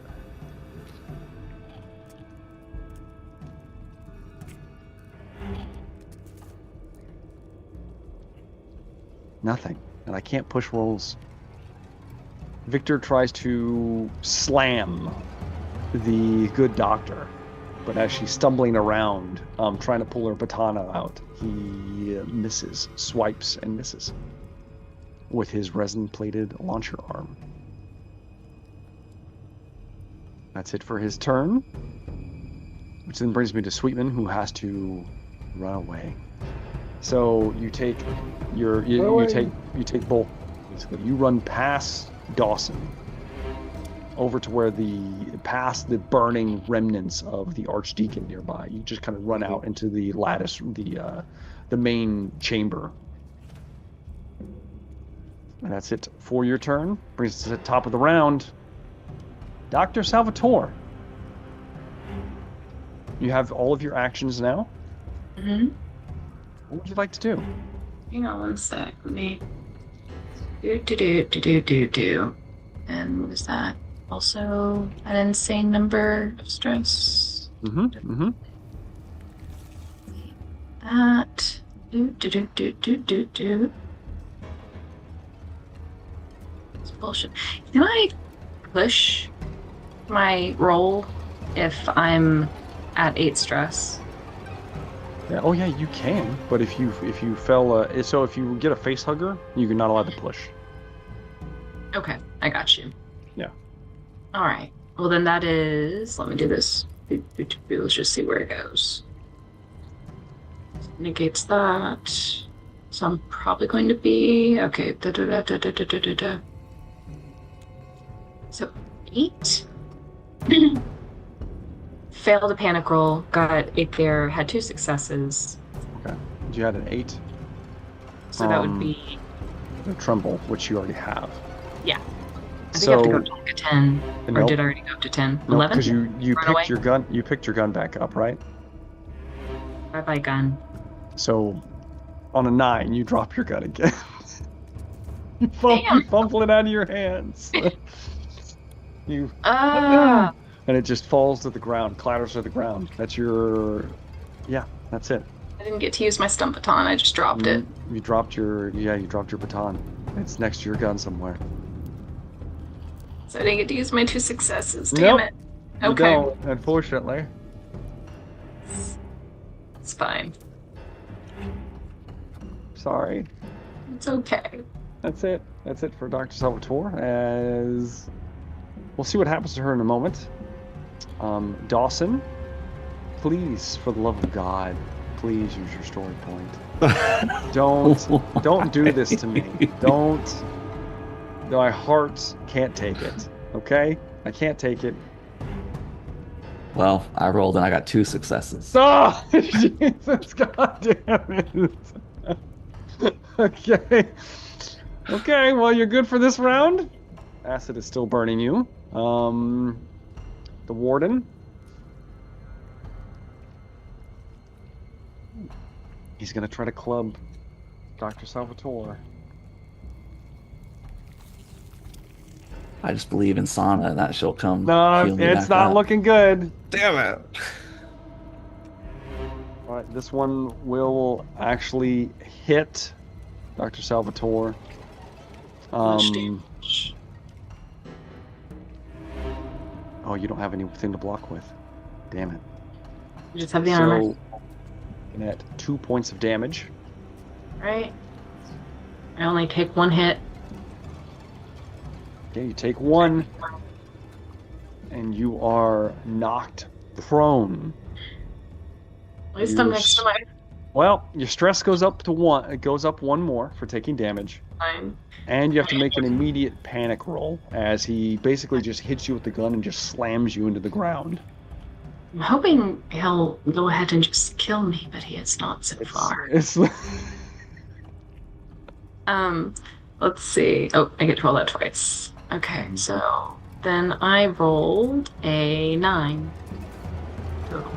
Nothing, and I can't push rolls. Victor tries to slam the good doctor, but as she's stumbling around, trying to pull her batana out, he misses, swipes and misses with his resin-plated launcher arm. That's it for his turn, which then brings me to Sweetman, who has to run away. So you take you take both. Basically, you run past Dawson over to where past the burning remnants of the Archdeacon nearby. You just kind of run out into the lattice, the main chamber. And that's it for your turn. Brings us to the top of the round. Dr. Salvatore. You have all of your actions now. Mm-hmm. What would you like to do? Hang on one sec. Let me do. And what is that? Also an insane number of stress. Mm-hmm. That do. It's bullshit. Can I push my roll if I'm at 8 stress? Yeah, oh yeah, you can. But if you fell, so if you get a face hugger, you're not allowed to push. Okay, I got you. Yeah. All right. Well, then that is. Let me do this. Let's just see where it goes. Negates that. So I'm probably going to be okay. So 8. Failed a panic roll. Got 8 there. Had 2 successes. Okay. You had an 8. So that would be the tremble, which you already have. Yeah. I think I have to go to like a 10. Or Nope. did I already go up to 10? No, 11? because you Run away? picked your gun. You picked your gun back up, right? Bye-bye gun. So, on a 9, you drop your gun again. you Damn. fumble it out of your hands. you Ah! and it just falls to the ground, clatters to the ground. That's your. Yeah, that's it. I didn't get to use my stun baton. I just dropped it. You dropped your baton. It's next to your gun somewhere. So I didn't get to use my 2 successes. Damn Nope. it. You Okay. don't, unfortunately. It's fine. Sorry. It's okay. That's it. That's it for Dr. Salvatore. As we'll see what happens to her in a moment. Dawson, please, for the love of God, please use your story point. Don't do this to me. Don't. My heart can't take it. Okay? I can't take it. Well, I rolled and I got 2 successes. Oh, Jesus, God damn it. Okay. Okay, well, you're good for this round. Acid is still burning you. The Warden. He's going to try to club Dr. Salvatore. I just believe in Sana that she'll come. No, heal me it's back not up. looking good. Damn it. All right, this one will actually hit Dr. Salvatore. Much damage. Oh, you don't have anything to block with. Damn it. You just have the armor. So, looking at 2 points of damage. Right? I only take 1 hit. Okay, you take 1, and you are knocked prone. At least I'm next to my Well, your stress goes up to 1. It goes up 1 more for taking damage, line. and you have to make an immediate panic roll as he basically just hits you with the gun and just slams you into the ground. I'm hoping he'll go ahead and just kill me, but he has not so far. It's Let's see. Oh, I get to roll that twice. Okay, so then I rolled a 9 total.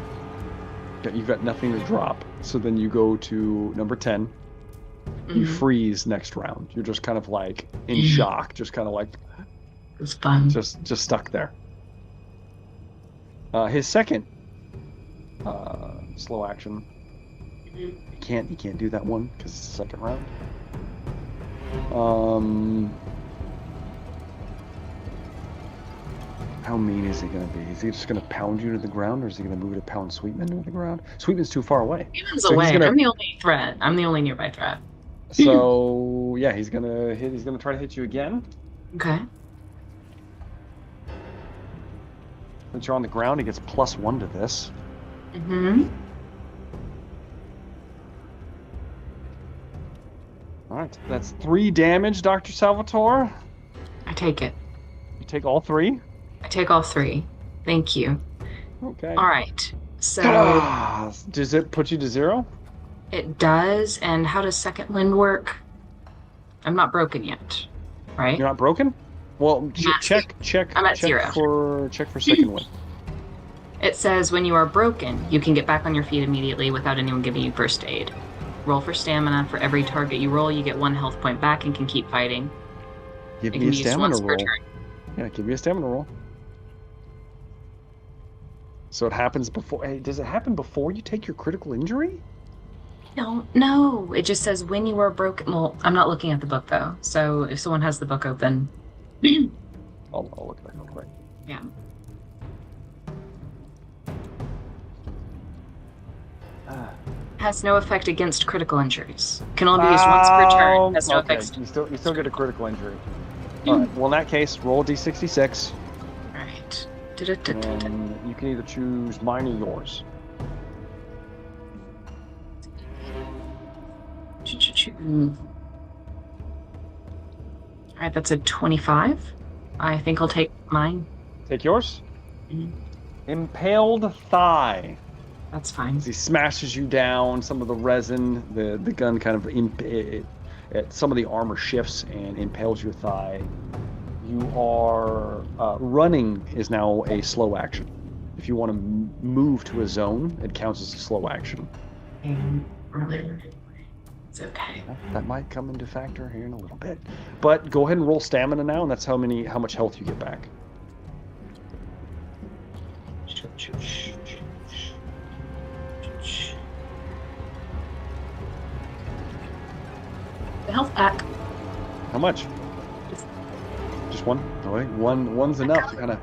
you've got nothing to drop. So then you go to number 10. You Mhm. freeze next round. You're just kind of like in shock, just kind of like It was fun. just stuck there. His second slow action. You can't do that one because it's the second round. How mean is he gonna be? Is he just gonna pound you to the ground, or is he gonna move to pound Sweetman to the ground? Sweetman's too far away. Steven's So he's away. gonna- I'm the only threat. I'm the only nearby threat. So yeah, he's gonna hit. He's gonna try to hit you again. Okay. Since you're on the ground, he gets +1 to this. Mm-hmm. All right, that's 3 damage, Dr. Salvatore. I take it. You take all 3. I take all 3. Thank you. Okay. All right. So Does it put you to 0? it does. And how does second wind work? I'm not broken yet, right? You're not broken? Well, Not check. I'm at check 0. for second win. It says when you are broken, you can get back on your feet immediately without anyone giving you first aid. Roll for stamina. For every target you roll, you get 1 health point back and can keep fighting. Give It me can a be used stamina once per roll. turn. Yeah, give me a stamina roll. So it happens before. Hey, does it happen before you take your critical injury? No, no. It just says when you are broken. Well, I'm not looking at the book though. So if someone has the book open, I'll look at that real quick. yeah. Has no effect against critical injuries. Can only be used once per turn. Has no okay. effect. You still get a critical injury. All right. Well, in that case, roll a d66. Right. And you can either choose mine or yours. All right, that's a 25. I think I'll take mine. Take yours. Mhm. Impaled thigh. That's fine. As he smashes you down, some of the resin, the gun kind of some of the armor shifts and impales your thigh. You are running is now a slow action. If you want to move to a zone, it counts as a slow action. It's okay. That might come into factor here in a little bit. But go ahead and roll stamina now, and that's how much health you get back. The health pack. How much? Just one? Oh, wait. One's enough to kind of.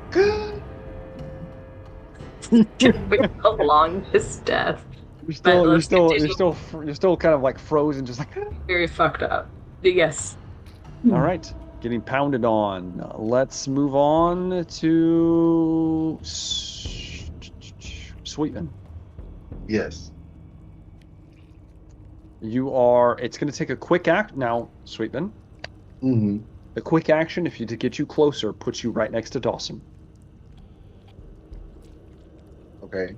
Prolong his death. You're still kind of like frozen, just like. Very fucked up. Yes. All right, getting pounded on. Let's move on to Sweetman. Yes. It's going to take a quick act now, Sweetman. Mm-hmm. A quick action, to get you closer, puts you right next to Dawson. Okay.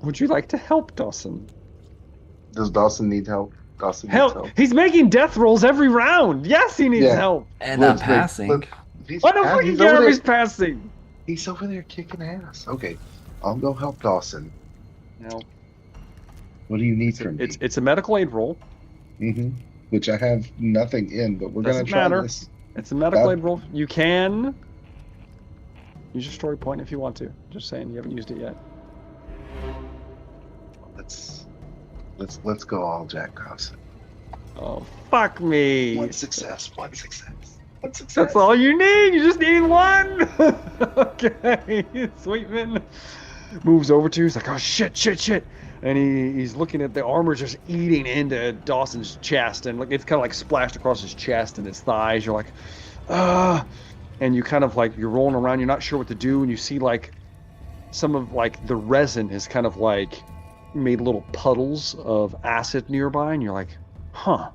Would you like to help Dawson? Does Dawson need help? Dawson needs Help! He's making death rolls every round. Yes, he needs help. And I'm passing. Look, he's I don't fucking care if he's passing. He's over there kicking ass. Okay, I'll go help Dawson. No. What do you need from me? It's a medical aid roll. Mm-hmm. Which I have nothing in, but we're gonna Doesn't try matter. this. It's a medical aid roll. You can use your story point if you want to. Just saying, you haven't used it yet. Let's go all Jack Dawson. Oh, fuck me. One success. That's all you need. You just need one. Okay. Sweetman moves over to you. He's like, oh, shit. And he's looking at the armor just eating into Dawson's chest. And it's kind of like splashed across his chest and his thighs. You're like, and you kind of like, you're rolling around. You're not sure what to do. And you see like some of like the resin is kind of like made little puddles of acid nearby. And you're like, huh.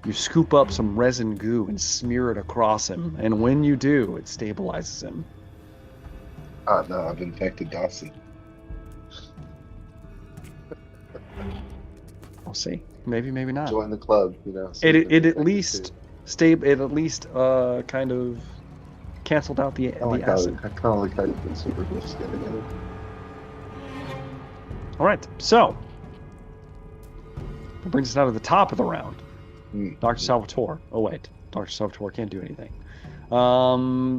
You scoop up some resin goo and smear it across him. And when you do, it stabilizes him. No, I've infected Dawson. We'll see. Maybe not. Join the club, so It at least kind of canceled out the acid. I kind of like how you put super glyphs together. All right, so that brings us now to the top of the round. Dr. Salvatore. Oh wait, Dr. Salvatore can't do anything.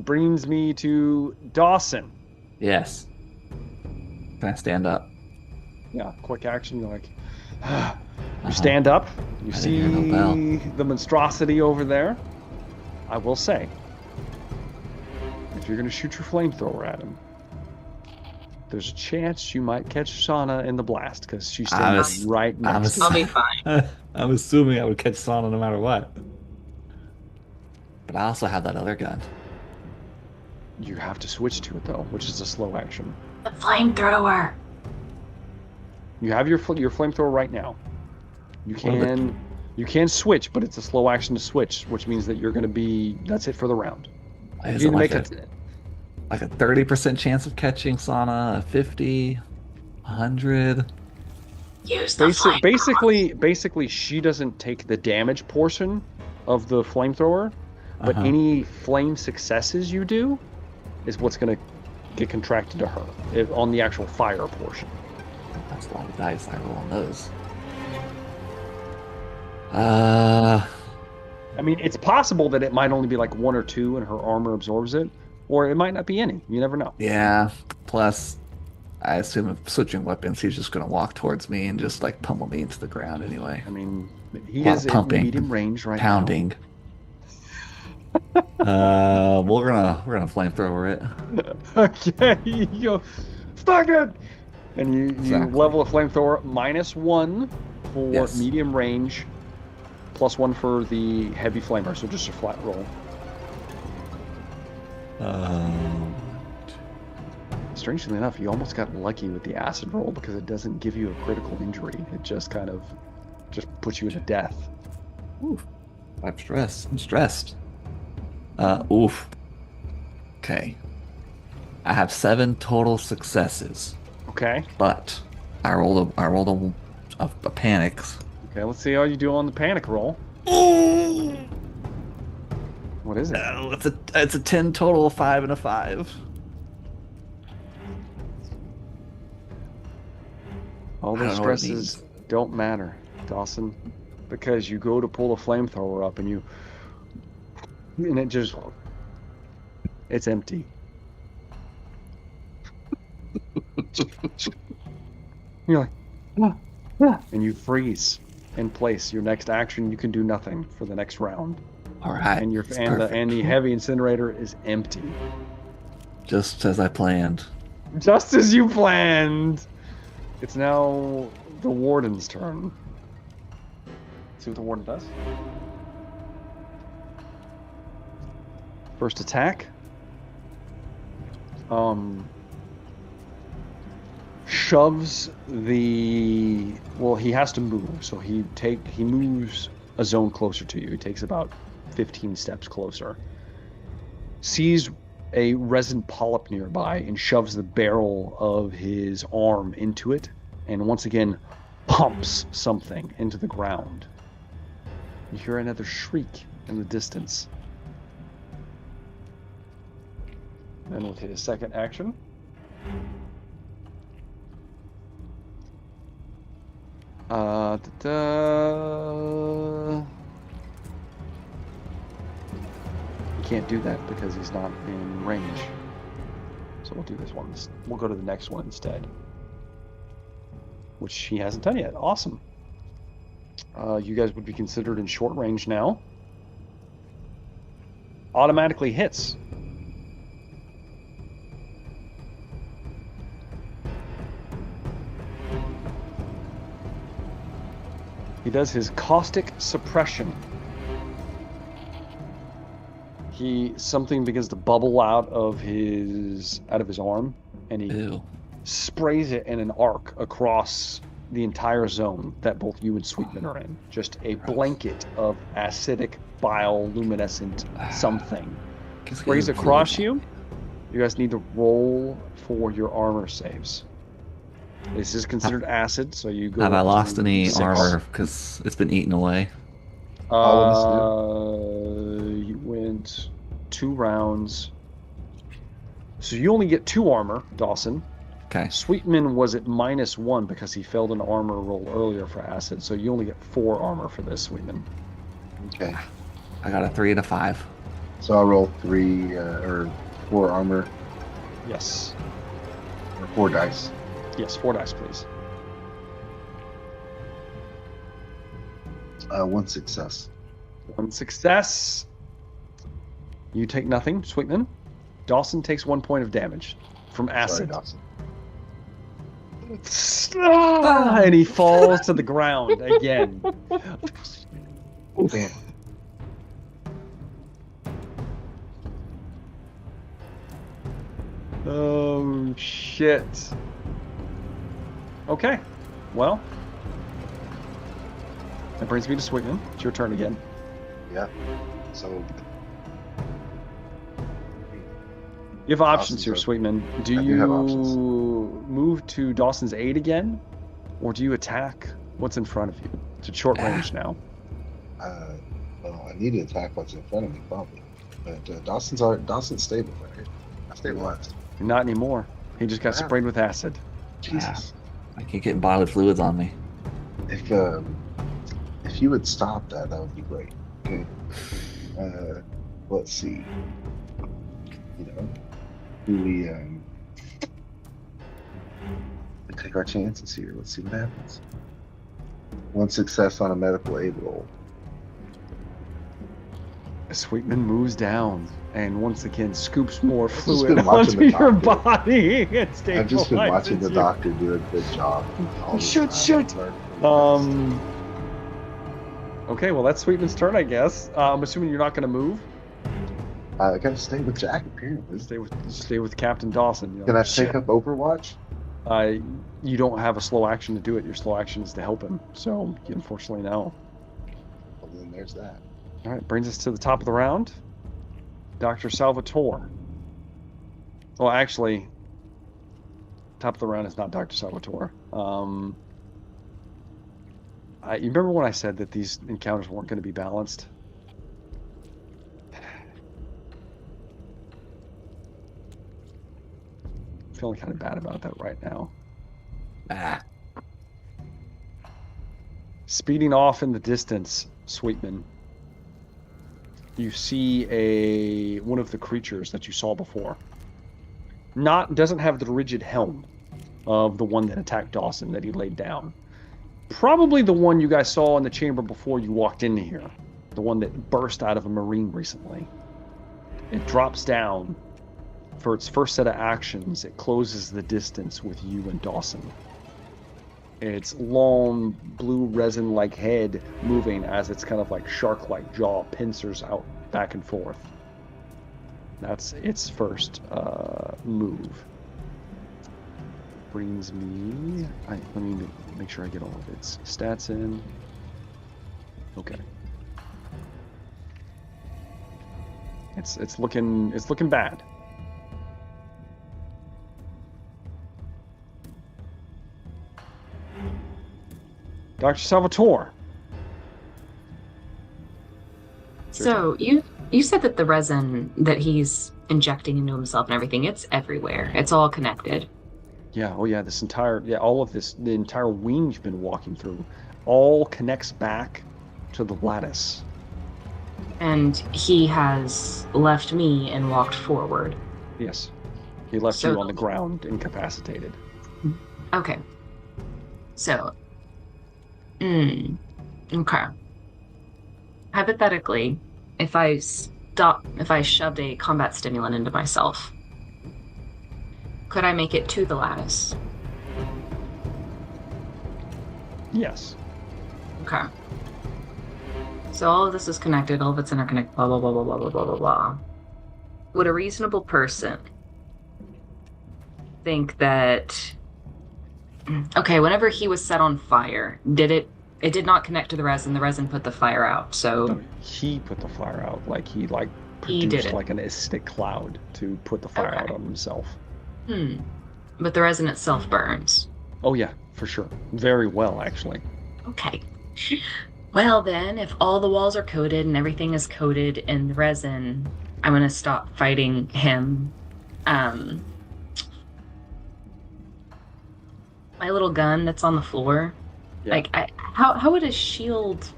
Brings me to Dawson. Yes. Can I stand up? Yeah, quick action. You're like, you stand up. You I see didn't hear no the monstrosity over there. I will say, if you're going to shoot your flamethrower at him, there's a chance you might catch Sana in the blast because she's standing right next to I'll you. be fine. I'm assuming I would catch Sana no matter what. But I also have that other gun. You have to switch to it though, which is a slow action. The flamethrower. You have your flamethrower right now. You can switch, but it's a slow action to switch, which means that you're going to be. That's it for the round. Is You it need to like make like a 30% chance of catching Sana, a 50, 100? Use the flamethrower. Basically, she doesn't take the damage portion of the flamethrower, but any flame successes you do is what's going to get contracted to her on the actual fire portion. That's a lot of dice I roll on those. I mean, it's possible that it might only be like 1 or 2 and her armor absorbs it, or it might not be any. You never know. Yeah. Plus, I assume if switching weapons, he's just going to walk towards me and just like pummel me into the ground anyway. I mean, he is in medium range right pounding. now. We're gonna flamethrower it. Okay, you go, stuck it, and you Exactly. level a flamethrower -1 for medium range, +1 for the heavy flamer. So just a flat roll. strangely enough, you almost got lucky with the acid roll because it doesn't give you a critical injury. It just kind of just puts you into death. Oof. I'm stressed. I'm stressed. Oof. Okay. I have 7 total successes, Okay. but I rolled a panic. Okay, let's see how you do on the panic roll. What is it? Oh, it's a 10 total, 5 and a 5. All I don't those know what it stresses means. don't matter, Dawson, because you go to pull the flamethrower up and it's empty. You're like, and you freeze in place. Your next action, you can do nothing for the next round. All right. And it's the perfect. heavy incinerator is empty. Just as I planned. Just as you planned. It's now the Warden's turn. See what the Warden does. First attack. Shoves he has to move, so he moves a zone closer to you. He takes about 15 steps closer. Sees a resin polyp nearby and shoves the barrel of his arm into it, and once again pumps something into the ground. You hear another shriek in the distance. Then with his second action, he can't do that because he's not in range. So we'll do this one. We'll go to the next one instead, which he hasn't done yet. Awesome. You guys would be considered in short range now. Automatically hits. He does his caustic suppression. Something begins to bubble out of his arm, and he Ew. sprays it in an arc across the entire zone that both you and Sweetman are in. Just a blanket of acidic, bioluminescent something. Sprays across you. You guys need to roll for your armor saves. This is considered acid, so you go. Have I lost any 6. armor because it's been eaten away? You went 2 rounds. So you only get 2 armor, Dawson. Okay. Sweetman was at -1 because he failed an armor roll earlier for acid, so you only get 4 armor for this, Sweetman. Okay. I got a 3 and a 5. So I'll roll 3 or 4 armor Yes. or 4 dice. Yes, 4 dice, please. 1 success. 1 success. You take nothing, Sweetman. Dawson takes 1 point of damage from Sorry, acid. Dawson. And he falls to the ground again. Damn. Oh, shit. Okay. Well, that brings me to Sweetman. It's your turn again. Yeah. So You have options here, Dawson's Sweetman. Do I do you have options. move to Dawson's aid again? Or do you attack what's in front of you? It's at short range now. well, I need to attack what's in front of me probably. But Dawson's stable, right? Stabilized. Not anymore. He just got Wow. sprayed with acid. Jesus. I keep getting bodily fluids on me. If you would stop that, that would be great. Okay. Let's see. You know, do we take our chances here? Let's see what happens. 1 success on a medical aid roll. Sweetman moves down and once again scoops more just fluid been watching onto the your doctor. body. And I've just been watching the stabilizes you. doctor do a good job. all this Shoot, time. shoot. I've learned from this. Okay, well that's Sweetman's turn, I guess. I'm assuming you're not going to move. I gotta stay with Jack, apparently. Stay with Captain Dawson. You know? Can I take up Overwatch? You don't have a slow action to do it. Your slow action is to help him. So, unfortunately, no. Well, then there's that. All right, brings us to the top of the round. Dr. Salvatore. Well, actually, top of the round is not Dr. Salvatore. You remember when I said that these encounters weren't going to be balanced? Feeling kind of bad about that right now. Speeding off in the distance, Sweetman, you see one of the creatures that you saw before. Doesn't have the rigid helm of the one that attacked Dawson that he laid down. Probably the one you guys saw in the chamber before you walked into here. The one that burst out of a marine recently. It drops down. For its first set of actions, it closes the distance with you and Dawson. Its long, blue resin-like head moving as its kind of like shark-like jaw pincers out back and forth. That's its first move. Brings me... let me make sure I get all of its stats in. Okay. It's looking bad. Dr. Salvatore. So you said that the resin that he's injecting into himself and everything, it's everywhere. It's all connected. Yeah, oh yeah, all of this, the entire wing you've been walking through, all connects back to the lattice. And he has left me and walked forward. Yes. He left you on the ground, incapacitated. Okay. So, okay. Hypothetically, if I shoved a combat stimulant into myself, could I make it to the lattice? Yes. Okay. So all of this is connected, all of it's interconnected, blah, blah, blah, blah, blah, blah, blah, blah, blah. Would a reasonable person think that... Okay, whenever he was set on fire, it did not connect to the resin put the fire out, so... No, he put the fire out, he produced like an acidic cloud to put the fire out on himself. But the resin itself burns. Oh yeah, for sure. Very well, actually. Okay. Well then, if all the walls are coated and everything is coated in resin, I'm gonna stop fighting him. My little gun that's on the floor, yeah. How would a shield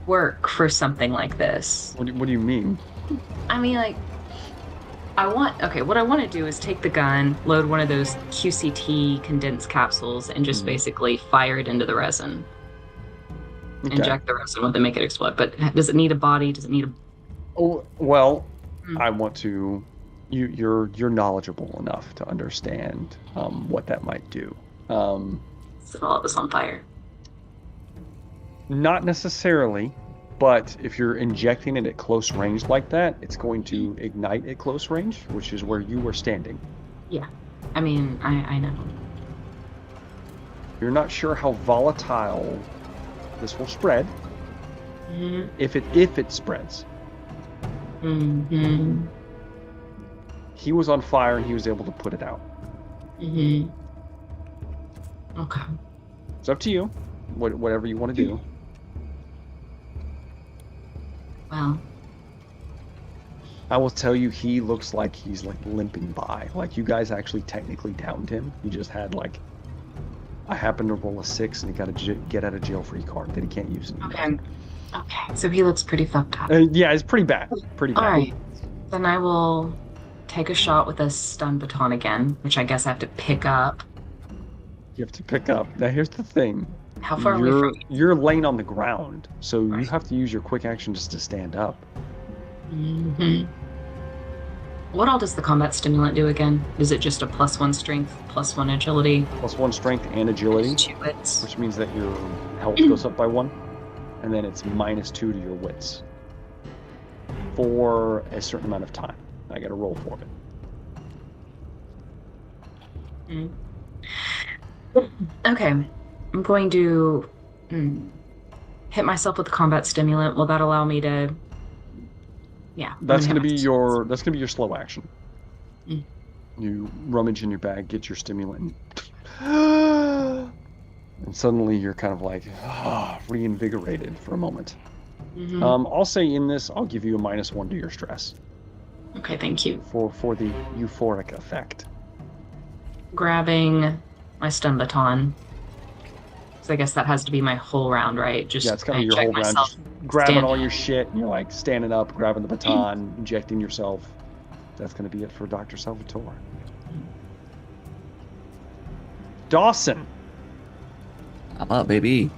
work for something like this? What do you mean? I mean, what I want to do is take the gun, load one of those QCT condensed capsules, and just basically fire it into the resin. Okay. Inject the resin with it, make it explode. But does it need a body? Does it need a... Oh, well, I want to... You're knowledgeable enough to understand what that might do. Set all of us on fire? Not necessarily, but if you're injecting it at close range like that, it's going to ignite at close range, which is where you were standing. Yeah, I mean, I know. You're not sure how volatile this will spread. If it spreads. He was on fire and he was able to put it out. Okay. It's up to you. Whatever you want to do. Well, I will tell you, he looks like he's limping by. You guys actually technically downed him. He just had I happened to roll a 6 and he got a get out of jail free card that he can't use anymore. Okay. So he looks pretty fucked up. Yeah, it's pretty bad. Pretty bad. All right. Then I will take a shot with a stun baton again, which I guess I have to pick up. You have to pick up. Now here's the thing. How far away from you? You're laying on the ground, so you have to use your quick action just to stand up. What all does the combat stimulant do again? Is it just a +1 strength, +1 agility? +1 strength and agility, 2 wits. which means that your health goes up by 1, and then it's -2 to your wits. for a certain amount of time. I got to roll for it. Okay, I'm going to hit myself with the combat stimulant. Will that allow me to? Yeah, That's going to be your slow action. You rummage in your bag, get your stimulant, and suddenly you're kind of like reinvigorated for a moment. I'll say in this, I'll give you a -1 to your stress. Okay, thank you. For the euphoric effect. Grabbing my stun baton. So I guess that has to be my whole round, right? Just yeah, it's kind of your whole round. Just grabbing all your shit, and you're like standing up, grabbing the baton, injecting yourself. That's going to be it for Dr. Salvatore. Dawson. I'm up, baby.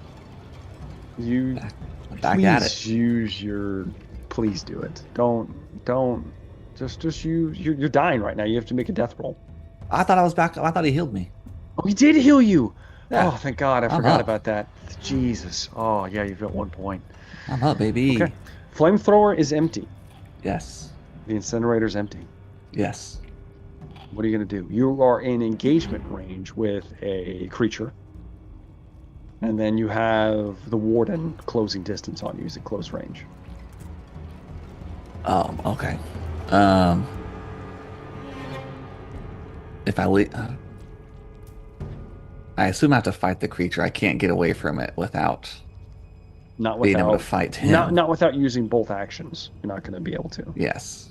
You back at it. Use your. Please do it. Don't. Just use. You're dying right now. You have to make a death roll. I thought I was back. I thought he healed me. Oh, he did heal you. Yeah. Oh, thank God. I forgot about that. Jesus. Oh, yeah, you've got 1 point. I'm up, baby. Okay. Flamethrower is empty. Yes. The incinerator's empty. Yes. What are you going to do? You are in engagement range with a creature. And then you have the Warden closing distance on you. He's at close range. Oh, okay. If I leave... I assume I have to fight the creature. I can't get away from it without being able to fight him. Not without using both actions. You're not going to be able to. Yes.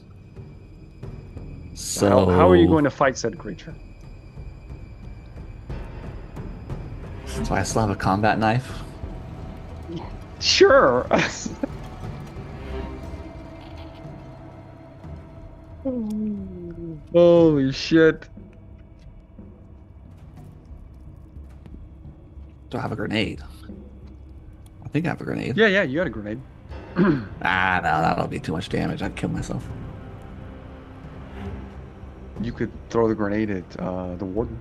So how are you going to fight said creature? So I still have a combat knife? Sure. Holy shit. Do I have a grenade? I think I have a grenade. Yeah, you had a grenade. No, that'll be too much damage. I'd kill myself. You could throw the grenade at the Warden.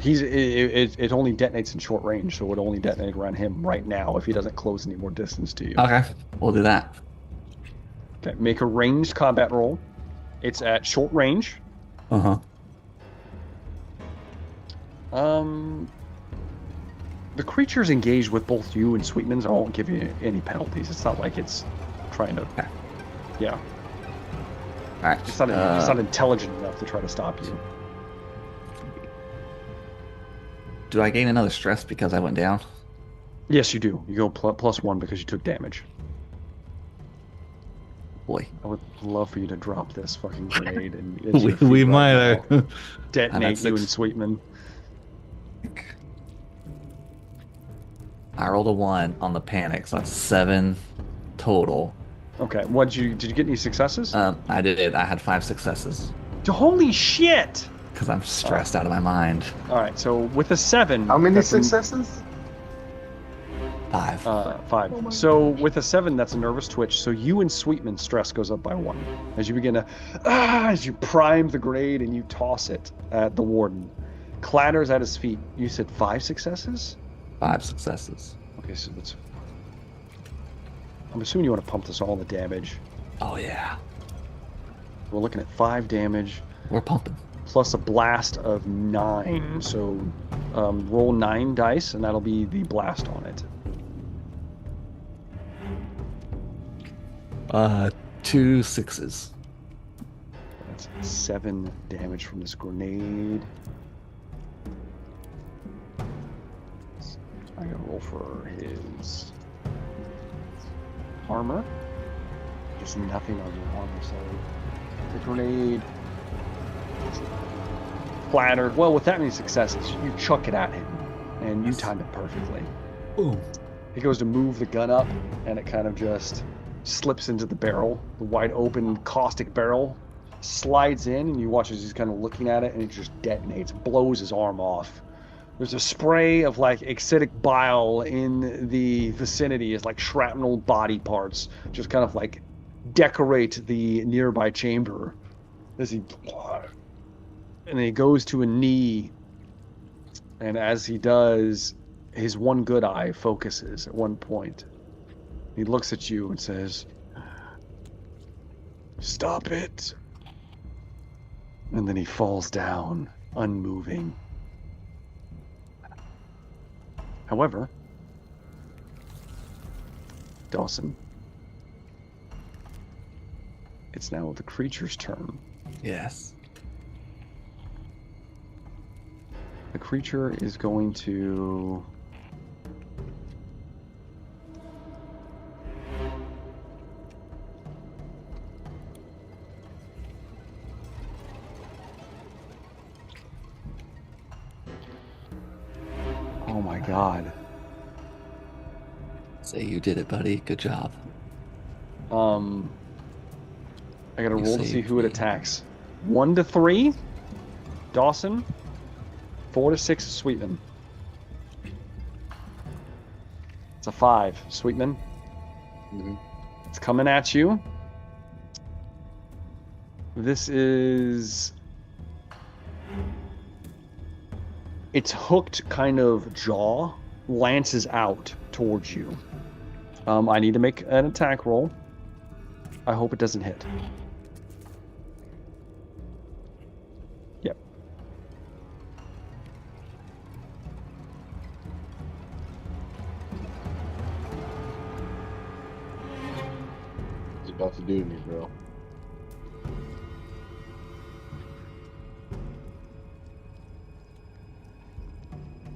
It only detonates in short range, so it would only detonate around him right now if he doesn't close any more distance to you. Okay, we'll do that. Okay, make a ranged combat roll. It's at short range. The creature's engaged with both you and Sweetman, so I won't give you any penalties. It's not like it's trying to... Okay. Yeah. Alright. It's not intelligent enough to try to stop you. Do I gain another stress because I went down? Yes, you do. You go +1 because you took damage. Boy. I would love for you to drop this fucking grenade and we might detonate you and Sweetman. I rolled a 1 on the panic, so that's 7 total. Okay, did you get any successes? I did. I had 5 successes. Holy shit! Because I'm stressed out of my mind. All right, so with a 7... How many successes? 5. 5. So with a 7, that's a nervous twitch. So you and Sweetman's stress goes up by 1 as you begin to, as you prime the grenade and you toss it at the Warden. Clatters at his feet. You said 5 successes? 5 successes. Okay, so that's. I'm assuming you want to pump this all the damage. Oh yeah. We're looking at 5 damage. We're pumping. Plus a blast of 9. So roll 9 dice, and that'll be the blast on it. 2 6s. That's 7 damage from this grenade. I gotta roll for his armor. There's nothing on your armor, so the grenade flattered. Well, with that many successes, you chuck it at him, and you timed it perfectly. Boom. He goes to move the gun up, and it kind of just slips into the barrel. The wide open caustic barrel slides in, and you watch as he's kind of looking at it, and it just detonates, blows his arm off. There's a spray of like acidic bile in the vicinity as like shrapnel body parts just kind of like decorate the nearby chamber as he, and then he goes to a knee, and as he does, his one good eye focuses at one point. He looks at you and says, "Stop it." And then he falls down, unmoving. However, Dawson, it's now the creature's turn. Yes. The creature is going to... Oh my god. Say you did it, buddy. Good job. I gotta You roll to see saved who it me. attacks. 1 to 3, Dawson. 4 to 6, Sweetman. It's a 5, Sweetman. Mhm. It's coming at you. This is... Its hooked kind of jaw lances out towards you. I need to make an attack roll. I hope it doesn't hit. Yep. What's it about to do to me, bro?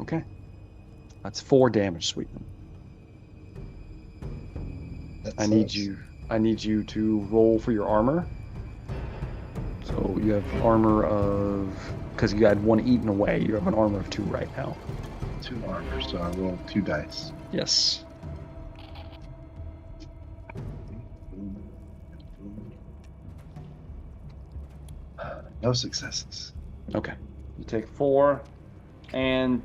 Okay. That's 4 damage, Sweetman. That I need sucks. you to roll for your armor. So you have armor of, because you had 1 eaten away, you have an armor of 2 right now. 2 armor, so I roll 2 dice. Yes. No successes. Okay. You take 4, and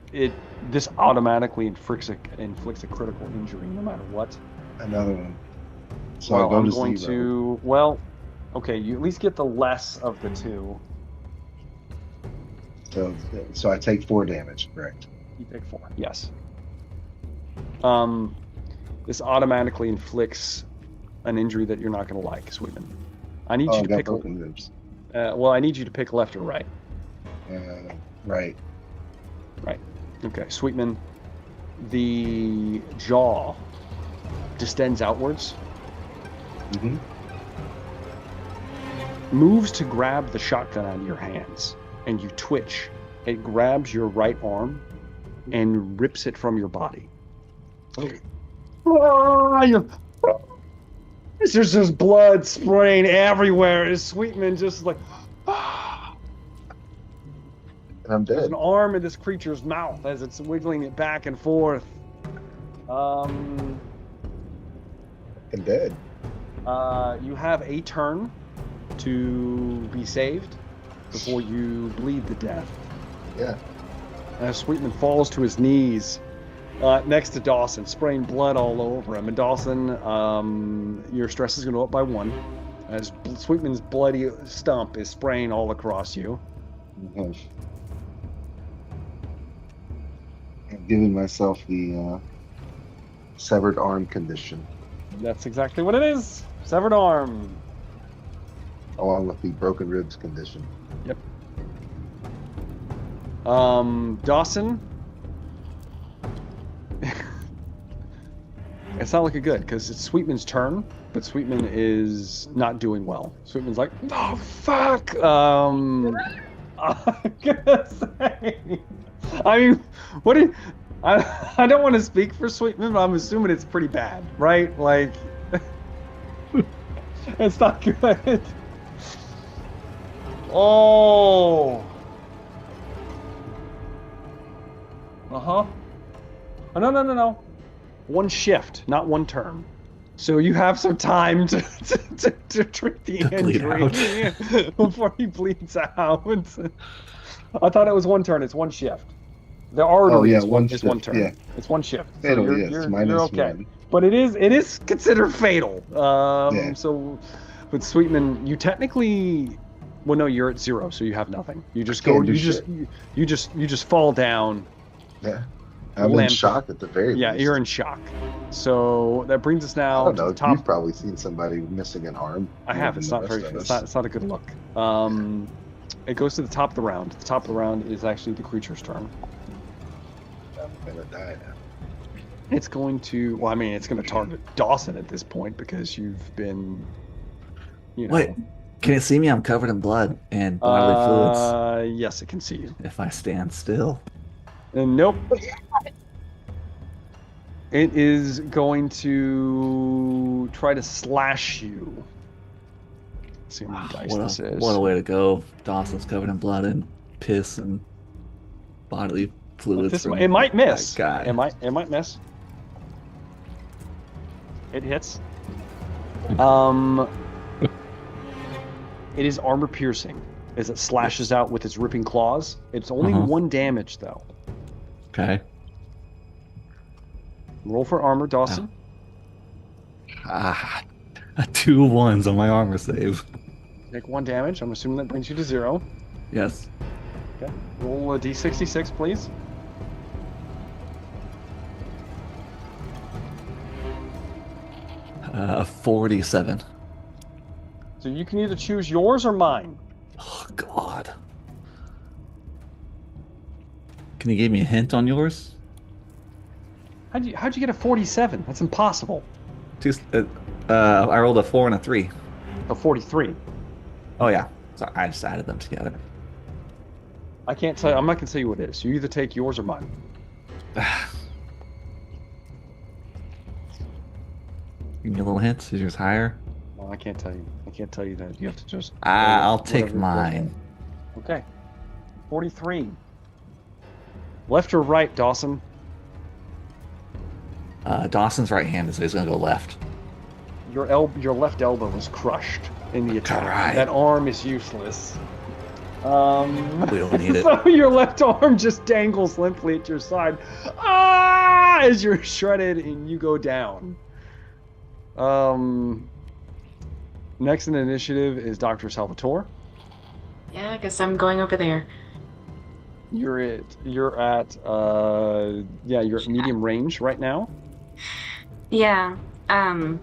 this automatically inflicts a critical injury no matter what. Another one. So Well, I go I'm to going 0. to. Well, okay. You at least get the less of the 2. So I take 4 damage, correct? You take 4. Yes. This automatically inflicts an injury that you're not going to like, Sweetman. I need Oh, you I to got pick. broken ribs. Well, I need you to pick left or right. Right. Okay, Sweetman. The jaw distends outwards, Mm-hmm. moves to grab the shotgun out of your hands, and you twitch. It grabs your right arm and rips it from your body. There's just blood spraying everywhere. And Sweetman just like... And I'm There's dead. an arm in this creature's mouth as it's wiggling it back and forth. I'm dead. You have a turn to be saved before you bleed to death. Yeah. As Sweetman falls to his knees next to Dawson, spraying blood all over him. And Dawson, your stress is going to go up by 1, as Sweetman's bloody stump is spraying all across you. Mhm. I'm giving myself the severed arm condition, That's exactly what it is. Severed arm. along with the broken ribs condition. Dawson. It's not looking good because it's Sweetman's turn, but Sweetman is not doing well. Sweetman's like, "Oh fuck!" I'm gonna say. I mean, what do you, I don't want to speak for Sweetman, but I'm assuming it's pretty bad, right? Like, it's not good. Oh. Uh-huh. Oh, no. 1 shift, not 1 turn. So you have some time to treat the To bleed injury before he bleeds out. I thought it was 1 turn. It's 1 shift. The artery is one shift, turn. yeah. It's 1 shift. So Fatal, you're, yes, you're minus okay. 1. But it is considered fatal. Yeah. So with Sweetman, you technically, well, no, you're at 0, so you have nothing. You just Can't go. do You shit. just fall down. Yeah. I'm in Lamp. shock at the very Yeah, least. you're in shock. So that brings us I now don't to know. the top. You've probably seen somebody missing an arm. I more have. than It's the not rest very. of It's us. not a good look. It goes to the top of the round. The top of the round is actually the creature's turn. I'm gonna die now. It's going to. Well, I mean, it's going to target Dawson at this point because you've been. You know. Wait, can it see me? I'm covered in blood and bodily fluids. Yes, it can see you. If I stand still. And nope. It is going to try to slash you. Let's see how many dice this is. What a way to go. Dawson's covered in blood and piss and bodily fluids. It might miss. God. It might miss. It hits. It is armor piercing as it slashes out with its ripping claws. It's only 1 damage though. Okay. Roll for armor, Dawson. Ah, 2 1s on my armor save. Take 1 damage. I'm assuming that brings you to 0. Yes. Okay. Roll a d66, please. Uh, 47. So you can either choose yours or mine. Oh God. Can you give me a hint on yours? How'd you get a 47? That's impossible. I rolled a 4 and a 3. A 43. Oh yeah. So I just added them together. I can't tell. I'm not gonna tell you what it is. You either take yours or mine. Give me a little hint. Is yours higher? Well, I can't tell you. I can't tell you that. You have to just. I'll take whatever- mine. Okay. 43. Left or right, Dawson? Dawson's right hand, so he's gonna go left. Your left elbow is crushed in the attack. Alright. That arm is useless. We don't need it. So your left arm just dangles limply at your side. Ah! As you're shredded and you go down. Next in the initiative is Dr. Salvatore. Yeah, I guess I'm going over there. You're at medium range right now. Yeah. And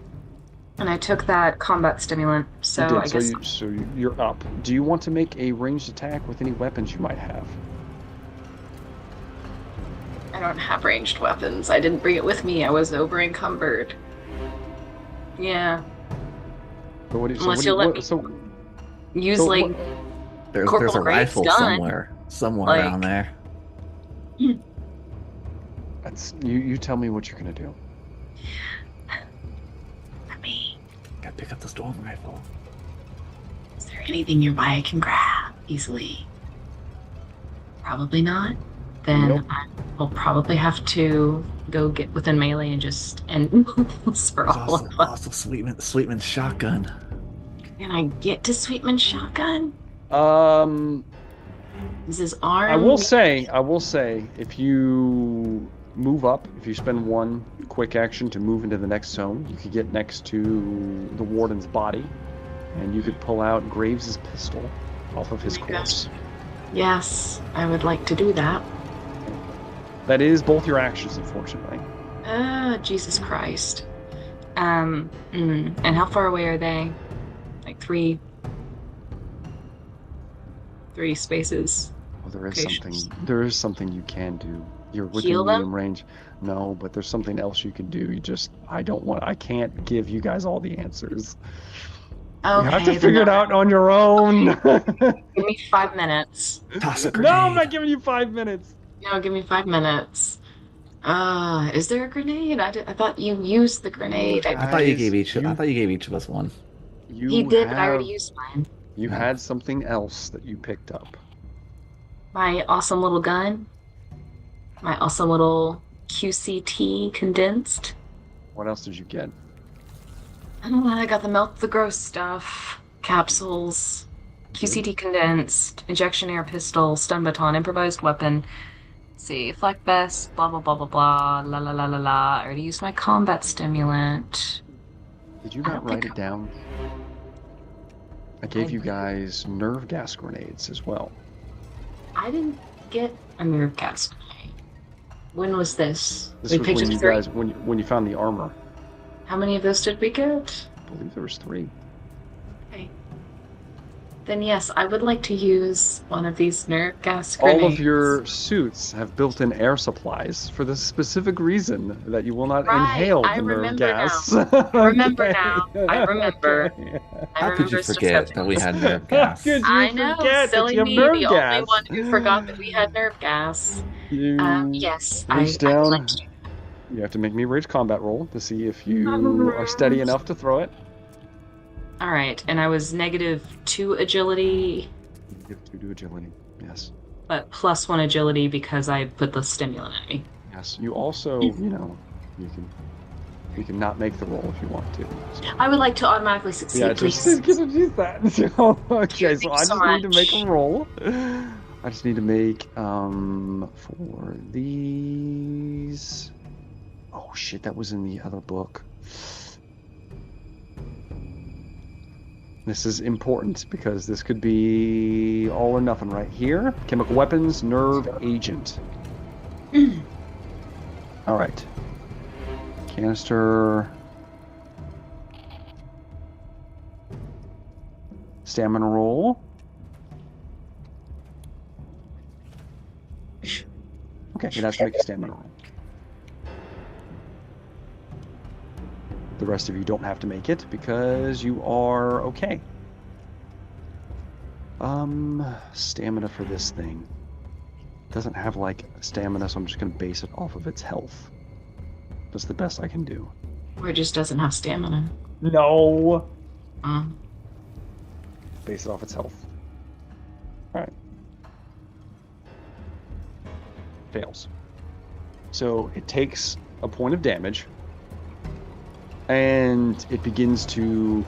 I took that combat stimulant, so You did, I guess so you're up. Do you want to make a ranged attack with any weapons you might have? I don't have ranged weapons. I didn't bring it with me. I was over encumbered. Yeah. So Unless you'll let me use so like what- There's Corporal a Graves rifle gun. somewhere Like- around there. That's you tell me what you're gonna do. for me. Gotta pick up the storm rifle. Is there anything nearby I can grab easily? Probably not. Then Nope. I will probably have to go get within melee and just end this for There's all of us. also Sweetman's shotgun. Can I get to Sweetman's shotgun? Is his arm? I will say, if you move up, if you spend 1 quick action to move into the next zone, you could get next to the warden's body, and you could pull out Graves' pistol off of his Oh my gosh. corpse. Yes, I would like to do that. That is both your actions, unfortunately. Jesus Christ. And how far away are they? Like three spaces. Well, there is Patience. something. There is something you can do. You're within Heal them? medium range. No, but there's something else you can do. I can't give you guys all the answers. Okay, You have to then figure it out on your own. Give me 5 minutes. Toss a No, grenade. I'm not giving you 5 minutes. No, give me 5 minutes. Is there a grenade? I thought you used the grenade. I thought you gave Guys, each of us one. He did, but I already used mine. You had something else that you picked up. My awesome little gun. My awesome little QCT condensed. What else did you get? I don't know. I got the melt the gross stuff. Capsules. QCT condensed. Injection air pistol. Stun baton. Improvised weapon. Let's see. Flak vest. Blah, blah, blah, blah, blah. La, la, la, la, la. I already used my combat stimulant. Did you I not don't write think it down? I gave you guys nerve gas grenades as well. I didn't get a nerve gas grenade. When was this? This we was picked when up you 3. guys when you found the armor. How many of those did we get? I believe there was 3. Okay. Then yes, I would like to use one of these nerve gas grenades. All of your suits have built-in air supplies for the specific reason that you will not inhale the nerve gas. I remember now. I remember. Okay. How could you forget that we had nerve How gas? could you I know, forget that silly you have me, nerve the gas? only one who forgot that we had nerve gas. You Yes, reach I would down. like to. You have to make me a rage combat roll to see if you are steady enough to throw it. All right, and I was -2 agility, Give 2 to agility. Yes. but +1 agility because I put the stimulant at me. Yes. You also, you can not make the roll if you want to. So. I would like to automatically succeed, Yeah, please. just use that. Okay, so Thank I you so just need to make much. a roll. I just need to make for these. Oh shit, that was in the other book. This is important because this could be all or nothing right here. Chemical weapons, nerve agent. All right. Canister. Stamina roll. Okay, it has to make a stamina roll. The rest of you don't have to make it because you are okay. Stamina for this thing. It doesn't have like stamina, so I'm just gonna base it off of its health. That's the best I can do. Or it just doesn't have stamina. No. Mm. Base it off its health. Alright. Fails. So it takes a point of damage. And it begins to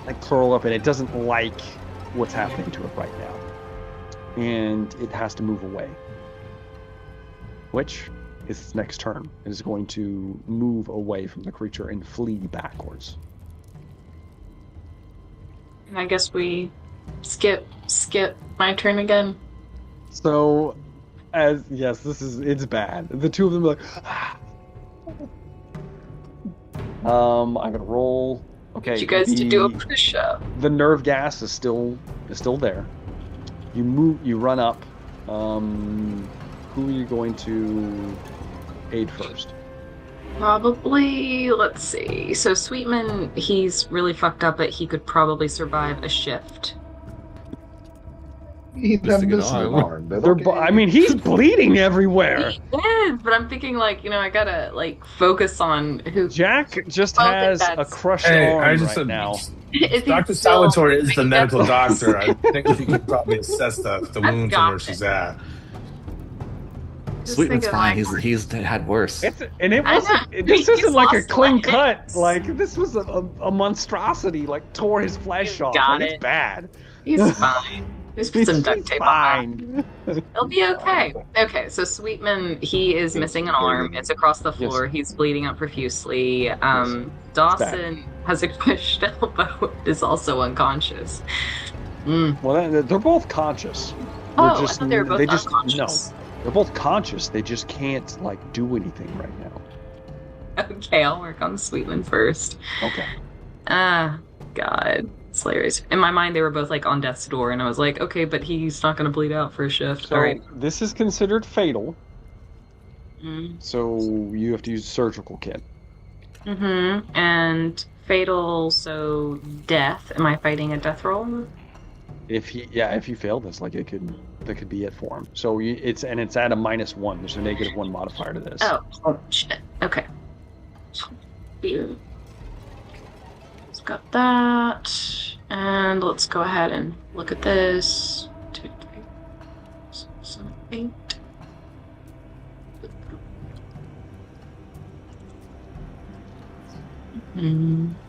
like curl up, and it doesn't like what's happening to it right now. And it has to move away. Which is its next turn. It is going to move away from the creature and flee backwards. And I guess we skip my turn again. So, it's bad. The two of them are like, I'm gonna roll. Okay. Need you guys to do a push-up. The nerve gas is still there. You run up. Who are you going to aid first? Probably, let's see. So Sweetman, he's really fucked up, but he could probably survive a shift. He's Just to get missing an on. arm. But They're okay. I mean, he's bleeding everywhere. He is, but I'm thinking I gotta focus on who. Jack just Well, has a that's- crushed Hey, arm I just right now. Is he Dr. still- Salvatore is the medical that's- doctor. I think he could probably assess the wounds and where she's at. Just Sweetman's thinking, fine. like, He's had worse. It I wasn't. know. This He's isn't like a lost clean legs. cut. Like this was a monstrosity. Like tore his flesh off. got Like, it. it's bad. He's fine. Just put some duct He's tape on. fine. It'll be okay. Okay, so Sweetman, he is missing an arm. It's across the floor. He's bleeding out profusely. Dawson has a crushed elbow. Is also unconscious. Well, they're both conscious. Oh, They're I just, thought they were both they just, unconscious. No, they're both conscious. They just can't like do anything right now. Okay, I'll work on Sweetman first. Okay. God. Slayers. In my mind, they were both like on death's door, and I was like, okay, but he's not going to bleed out for a shift. So All right. this is considered fatal. Mm-hmm. So you have to use surgical kit. And fatal, so death. Am I fighting a death roll? If you fail this, like that could be it for him. So it's at a -1. There's a -1 modifier to this. Oh shit. Okay. Let's got that, and let's go ahead and look at this. 2, 3, 6, 7, 8.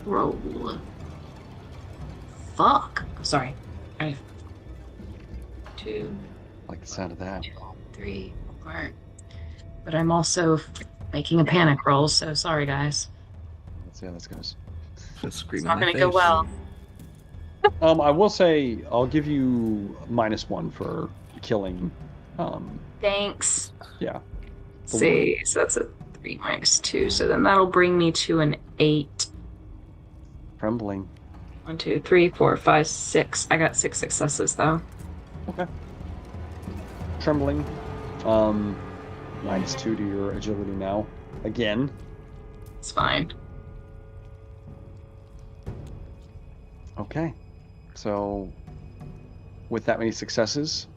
Roll. Fuck. Sorry. 2, I like the sound of that. 3, 4. But I'm also making a panic roll, so sorry, guys. Let's see how this goes. Just It's screaming not in my going to go face. well. I will say I'll give you -1 for killing. Thanks. Yeah. see, so that's a 3 minus 2. So then that'll bring me to an 8. Trembling. 1, 2, 3, 4, 5, 6. I got 6 successes though. Okay. Trembling. -2 to your agility now. Again. It's fine. Okay. So, with that many successes,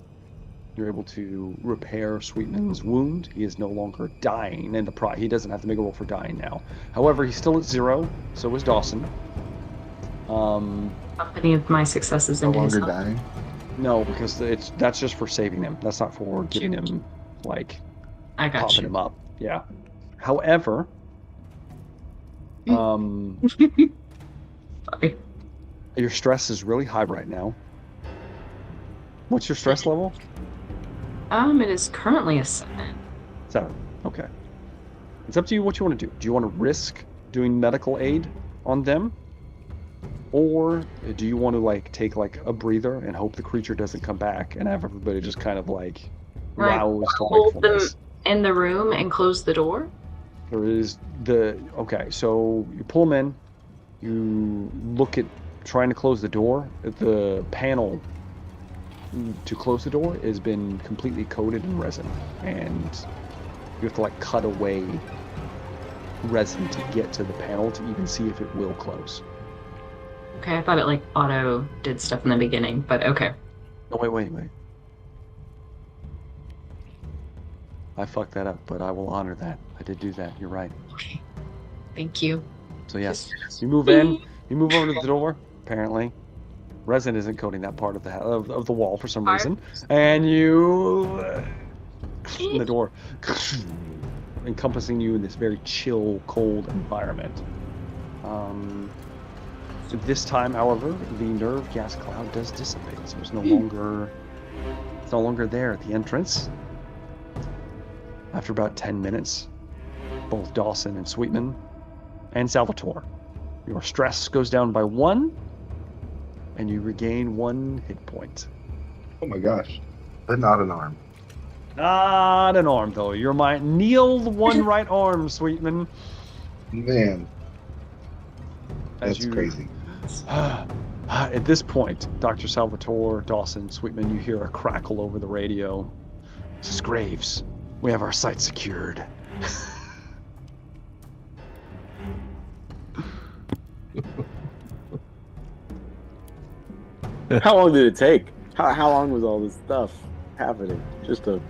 you're able to repair Sweetman's wound. He is no longer dying, and he doesn't have to make a roll for dying now. However, he's still at 0. So is Dawson. Up any of my successes No into his longer health. dying. No, because that's just for saving him. That's not for giving him like I got popping you. him up. Yeah. However, Sorry. your stress is really high right now. What's your stress level? It is currently a 7. 7. Okay. It's up to you what you want to do. Do you want to risk doing medical aid on them? Or do you want to like take like a breather and hope the creature doesn't come back and have everybody just kind of like Right. roused to Hold them wakefulness? in the room and close the door? There is okay, so you pull them in, you look at trying to close the door. The panel to close the door has been completely coated in resin, and you have to like cut away resin to get to the panel to even see if it will close. Okay, I thought it like auto did stuff in the beginning, but okay. No, wait. I fucked that up, but I will honor that. I did do that. You're right. Okay. Thank you. So yes, you move in, you move over to the door. Apparently, resin isn't coating that part of the wall for some reason, and you the door encompassing you in this very chill, cold environment. This time, however, the nerve gas cloud does dissipate, so it's no longer there at the entrance. After about 10 minutes, both Dawson and Sweetman and Salvatore, your stress goes down by 1, and you regain 1 hit point. Oh my gosh. But not an arm. Not an arm, though. You're my kneeled 1 right arm, Sweetman. Man. As That's crazy. At this point, Dr. Salvatore, Dawson, Sweetman, you hear a crackle over the radio. This is Graves. We have our site secured. How long did it take? How long was all this stuff happening? Just a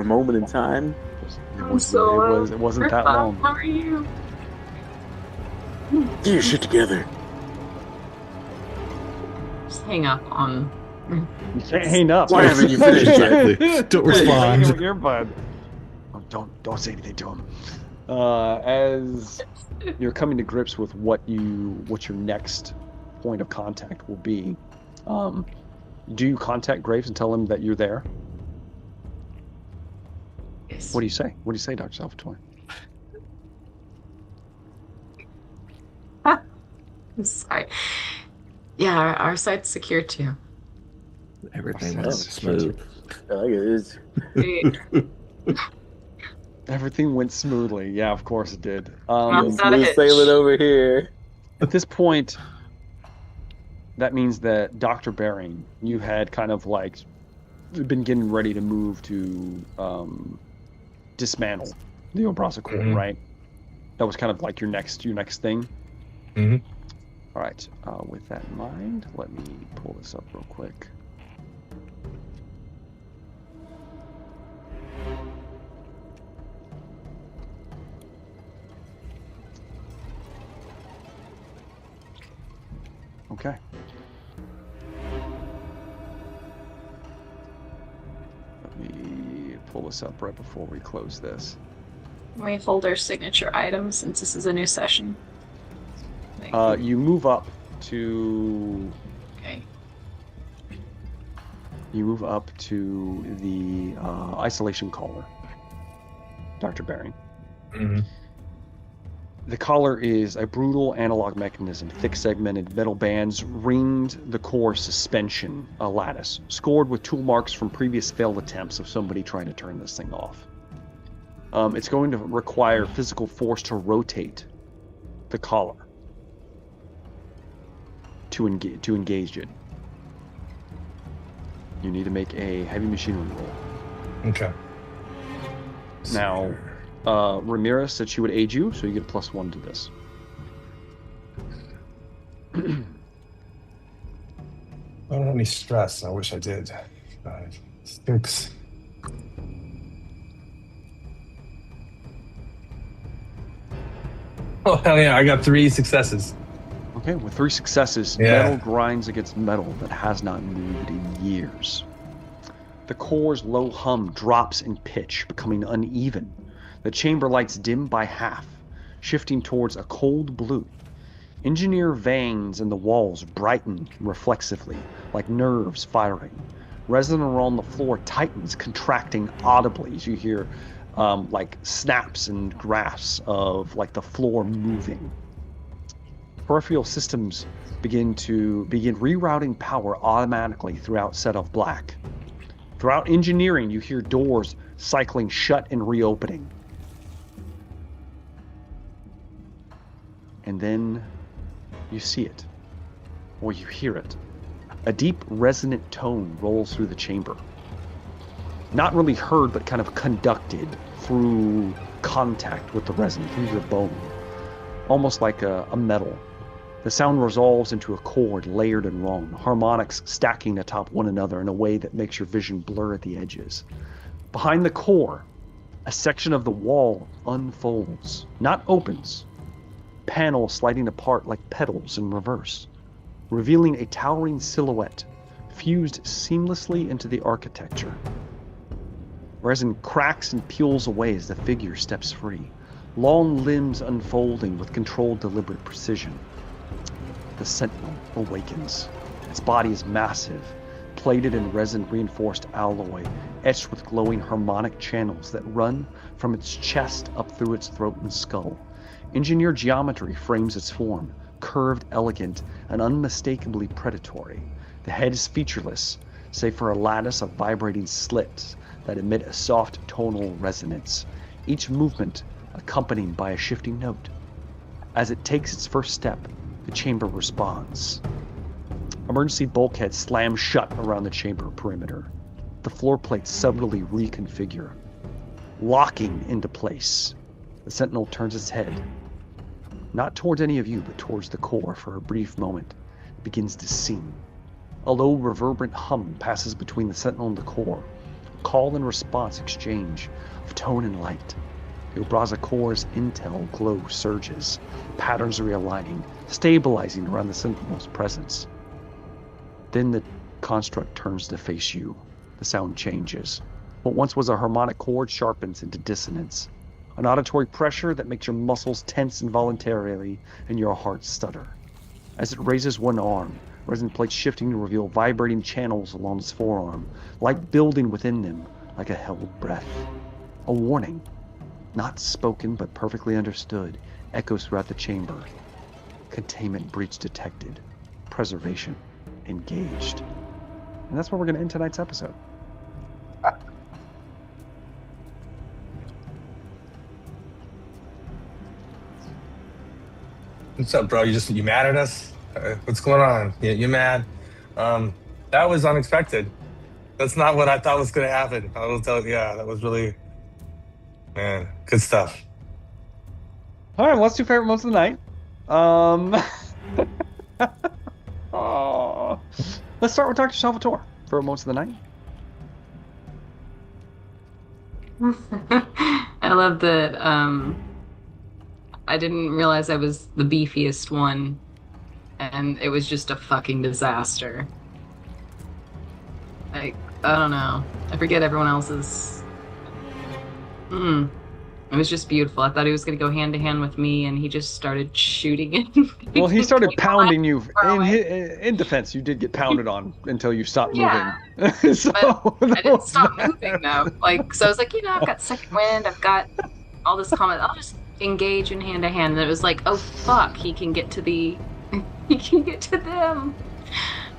moment in time? It wasn't that long. How are you? Get your shit together. Just hang up on. You can't hang up. Why haven't you finished yet? Exactly. Don't Hang respond. with your bud. Oh, don't say anything to him. As you're coming to grips with what your next point of contact will be, do you contact Graves and tell him that you're there? Yes. What do you say? What do you say, Dr. Salvatore? Sorry. Yeah, our site's secure too. Everything That's was smooth. I like it. Everything went smoothly. Yeah, of course it did. Not a hitch. Sailing over here. At this point, that means that Dr. Bering, you had kind of like been getting ready to move to dismantle the Obrasa core, Mhm. right? That was kind of like your next thing. Mhm. All right. With that in mind, let me pull this up real quick. Okay. Let me pull this up right before we close this. We hold our signature items since this is a new session. You move up to Okay. the isolation collar, Dr. Bering. Mhm. The collar is a brutal analog mechanism, thick segmented metal bands ringed the core suspension lattice, scored with tool marks from previous failed attempts of somebody trying to turn this thing off. It's going to require physical force to rotate the collar to engage it. You need to make a heavy machinery roll. Okay. Now, Ramirez said she would aid you, so you get a +1 to this. I don't have any stress. I wish I did. 5, 6. Oh, hell yeah. I got 3 successes. Okay, with 3 successes, Yeah. metal grinds against metal that has not moved in years. The core's low hum drops in pitch, becoming uneven. The chamber lights dim by half, shifting towards a cold blue. Engineer veins in the walls brighten reflexively, like nerves firing. Resin around the floor tightens, contracting audibly as you hear like snaps and grasps of like the floor moving. Peripheral systems begin rerouting power automatically throughout Set of Black. Throughout engineering, you hear doors cycling shut and reopening. And then you see it, or you hear it. A deep, resonant tone rolls through the chamber. Not really heard, but kind of conducted through contact with the resin, through your bone. Almost like a metal. The sound resolves into a chord layered and wrong, harmonics stacking atop one another in a way that makes your vision blur at the edges. Behind the core, a section of the wall unfolds, not opens, panels sliding apart like petals in reverse, revealing a towering silhouette fused seamlessly into the architecture. Resin cracks and peels away as the figure steps free, long limbs unfolding with controlled, deliberate precision. The Sentinel awakens. Its body is massive, plated in resin-reinforced alloy, etched with glowing harmonic channels that run from its chest up through its throat and skull. Engineered geometry frames its form, curved, elegant, and unmistakably predatory. The head is featureless, save for a lattice of vibrating slits that emit a soft tonal resonance, each movement accompanied by a shifting note. As it takes its first step, the chamber responds. Emergency bulkheads slam shut around the chamber perimeter. The floor plates subtly reconfigure, locking into place. The Sentinel turns its head, not towards any of you, but towards the core for a brief moment. It begins to sing. A low, reverberant hum passes between the Sentinel and the core. A call and response exchange of tone and light. The Obraza core's intel glow surges, patterns realigning, stabilizing around the Sentinel's presence. Then the construct turns to face you. The sound changes. What once was a harmonic chord sharpens into dissonance. An auditory pressure that makes your muscles tense involuntarily and your heart stutter. As it raises one arm, resin plates shifting to reveal vibrating channels along its forearm, light building within them like a held breath. A warning, not spoken but perfectly understood, echoes throughout the chamber. Containment breach detected. Preservation engaged. And that's where we're going to end tonight's episode. What's up, bro? You mad at us? What's going on? You mad? That was unexpected. That's not what I thought was going to happen. I will tell you, yeah, that was really, man, good stuff. All right, well, let's do favorite moments of the night. Oh. Let's start with Dr. Salvatore for moments of the night. I love that. I didn't realize I was the beefiest one, and it was just a fucking disaster. Like, I don't know. I forget everyone else's. It was just beautiful. I thought he was going to go hand to hand with me, and he just started shooting it. Well, he started pounding you. In defense, you did get pounded on until you stopped moving. So, but I didn't stop moving, though. Like, so I was like, I've got second wind. I've got all this comment. I'll just engage in hand to hand. And it was like, oh, fuck. He can get to them.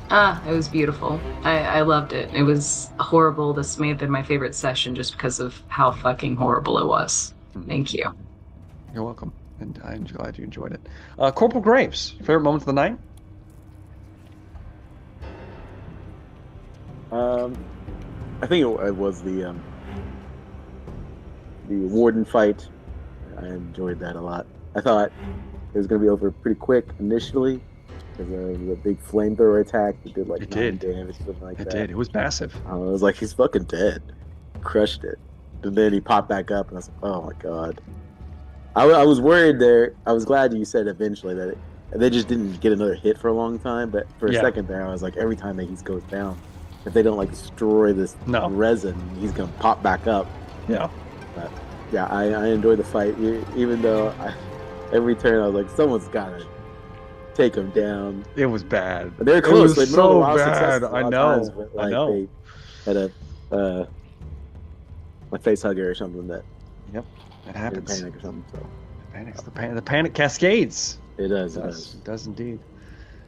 It was beautiful. I loved it. It was horrible. This may have been my favorite session just because of how fucking horrible it was. Thank you. You're welcome, and I'm glad you enjoyed it. Corporal Graves, favorite moments of the night? I think it was the Warden fight. I enjoyed that a lot. I thought it was going to be over pretty quick initially because of the big flamethrower attack that did like It 9 did. damage, something like It that. did. It was massive. I was like, he's fucking dead. Crushed it. And then he popped back up, and I was like, oh my god. I was worried there. I was glad you said eventually that they just didn't get another hit for a long time. But for a second there, I was like, every time that he goes down, if they don't like destroy this resin, he's gonna pop back up. Yeah. But yeah, I enjoyed the fight. Even though every turn I was like, someone's gotta take him down. It was bad. But they're close. It was so bad. I know. I know. They had a face hugger or something that. Yep. It happens. Panic or something. So. Panics. The panic cascades. It does. It does indeed.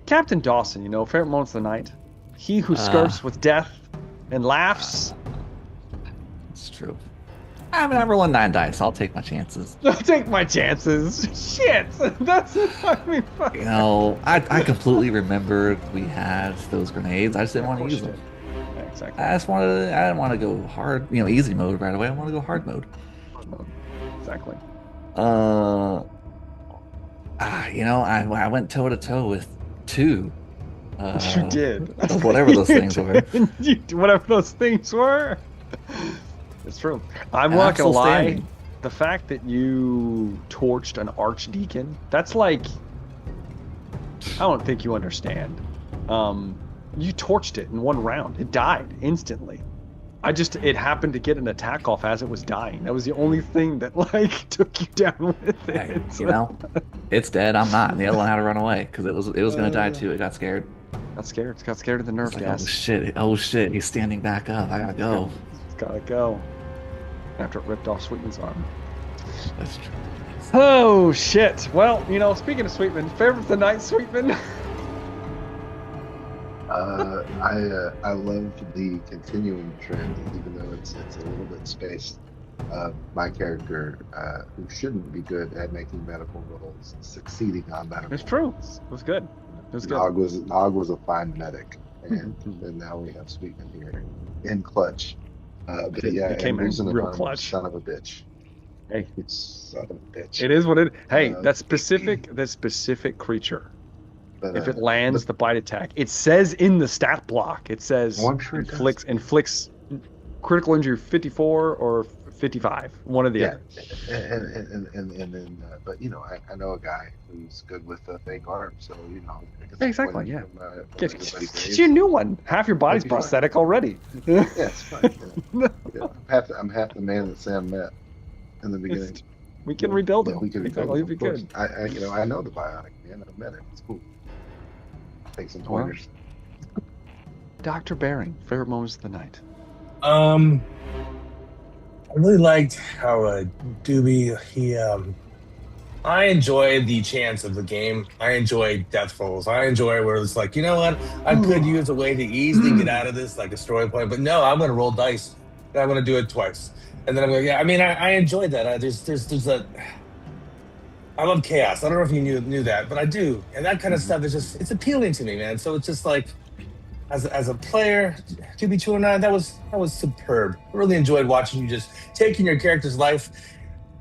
Captain Dawson, favorite moments of the night. He who skirts with death and laughs. It's true. I mean, I rolling 9 dice. I'll take my chances. I'll take my chances. Shit. That's. I mean, fuck. I completely remembered we had those grenades. I just didn't want to use them. Yeah, exactly. I didn't want to go hard, easy mode right away. I want to go hard mode. Exactly. I went toe to toe with 2. You did. Whatever those things were. Whatever those things were. It's true. I'm not gonna lie. Standing. The fact that you torched an archdeacon, that's like, I don't think you understand. You torched it in 1 round. It died instantly. It happened to get an attack off as it was dying. That was the only thing that took you down with it. Hey, it's dead. I'm not. And the other one had to run away because it was gonna die too. It got scared. It got scared of the nerve gas. Oh shit! He's standing back up. I gotta go. It's gotta go. After it ripped off Sweetman's arm. That's true. Oh shit! Well, speaking of Sweetman, favorite of the night, Sweetman. I love the continuing trend, even though it's a little bit spaced. My character, who shouldn't be good at making medical rolls, succeeding on medical. It's true. Rolls. It was good. It was good. Nog was a fine medic, and now we have Sweetman here in clutch. But yeah, it came in real clutch. Son of a bitch. Hey, son of a bitch. It is what it. Hey, that specific creature. But, if it lands the bite attack, it says in the stat block. It says inflicts critical injury 54 or 55, one or the other. And then, but I know a guy who's good with a fake arm, so Exactly, yeah. Get your new one. Half your body's prosthetic already. Yeah, it's fine. I'm half the man that Sam met in the beginning. We can rebuild it. We can rebuild it. Be good. I know the bionic man. I've met him. It's cool. Take some pointers. Dr. Bering, favorite moments of the night. I really liked how Doobie I enjoy the chance of the game. I enjoy death rolls. I enjoy where it's like, you know what? I could use a way to easily get out of this, like a story point, but no, I'm going to roll dice. And I'm going to do it twice. And then I'm going to, I enjoyed that. There's I love chaos. I don't know if you knew that, but I do. And that kind of stuff is it's appealing to me, man. So it's just like, as a player, 2B209, that was superb. I really enjoyed watching you just taking your character's life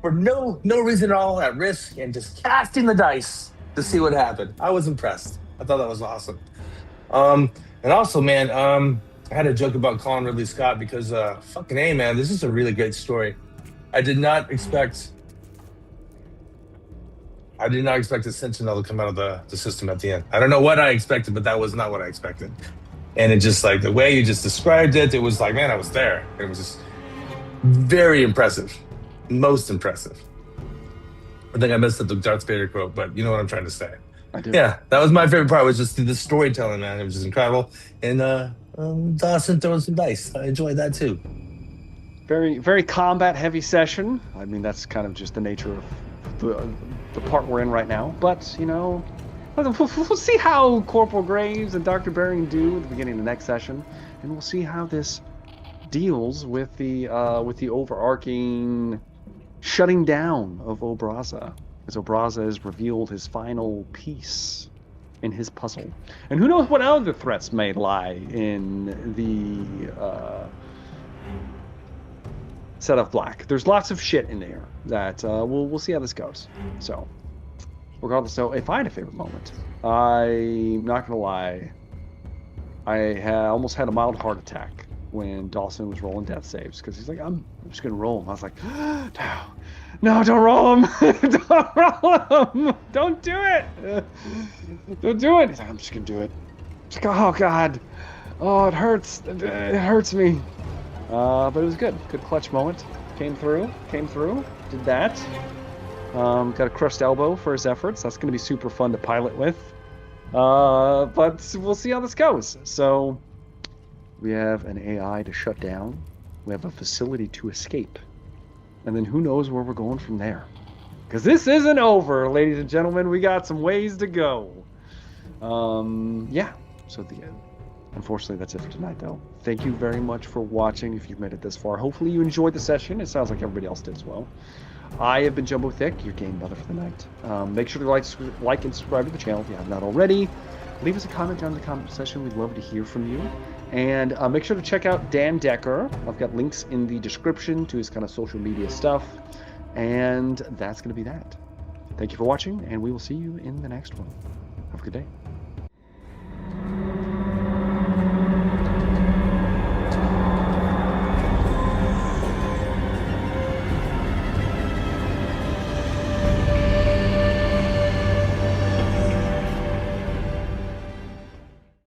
for no reason at all, at risk, and just casting the dice to see what happened. I was impressed. I thought that was awesome. And also, man, I had a joke about calling Ridley Scott because fucking A, man, this is a really great story. I did not expect the Sentinel to come out of the system at the end. I don't know what I expected, but that was not what I expected. And it just like the way you just described it, it was like, man, I was there. It was just very impressive. Most impressive. I think I missed the Darth Vader quote, but you know what I'm trying to say. I do. Yeah, that was my favorite part, was just the storytelling, man. It was just incredible. And Dawson throwing some dice. I enjoyed that too. Very, very combat heavy session. I mean, that's kind of just the nature of the part we're in right now. But, We'll see how Corporal Graves and Dr. Bering do at the beginning of the next session, and we'll see how this deals with the overarching shutting down of Obraza, as Obraza has revealed his final piece in his puzzle. And who knows what other threats may lie in the set of black. There's lots of shit in there that we'll see how this goes. So, regardless, so if I had a favorite moment, I'm not gonna lie, I almost had a mild heart attack when Dawson was rolling death saves, because he's like, I'm just gonna roll him. I was like, no, don't roll him. Don't roll him. Don't do it. Don't do it. He's like, I'm just gonna do it. It's like, oh God, oh, it hurts. It hurts me. But it was good clutch moment. Came through, did that. Got a crushed elbow for his efforts. That's gonna be super fun to pilot with. But we'll see how this goes. So we have an AI to shut down. We have a facility to escape. And then who knows where we're going from there. Because this isn't over, ladies and gentlemen. We got some ways to go. Yeah, so the end. Unfortunately, that's it for tonight, though. Thank you very much for watching if you've made it this far. Hopefully you enjoyed the session. It sounds like everybody else did as well. I have been Jumbo Thick, your game brother for the night. Make sure to like and subscribe to the channel if you have not already. Leave us a comment down in the comment section. We'd love to hear from you. And make sure to check out Dan Decker. I've got links in the description to his kind of social media stuff. And that's going to be that. Thank you for watching, and we will see you in the next one. Have a good day.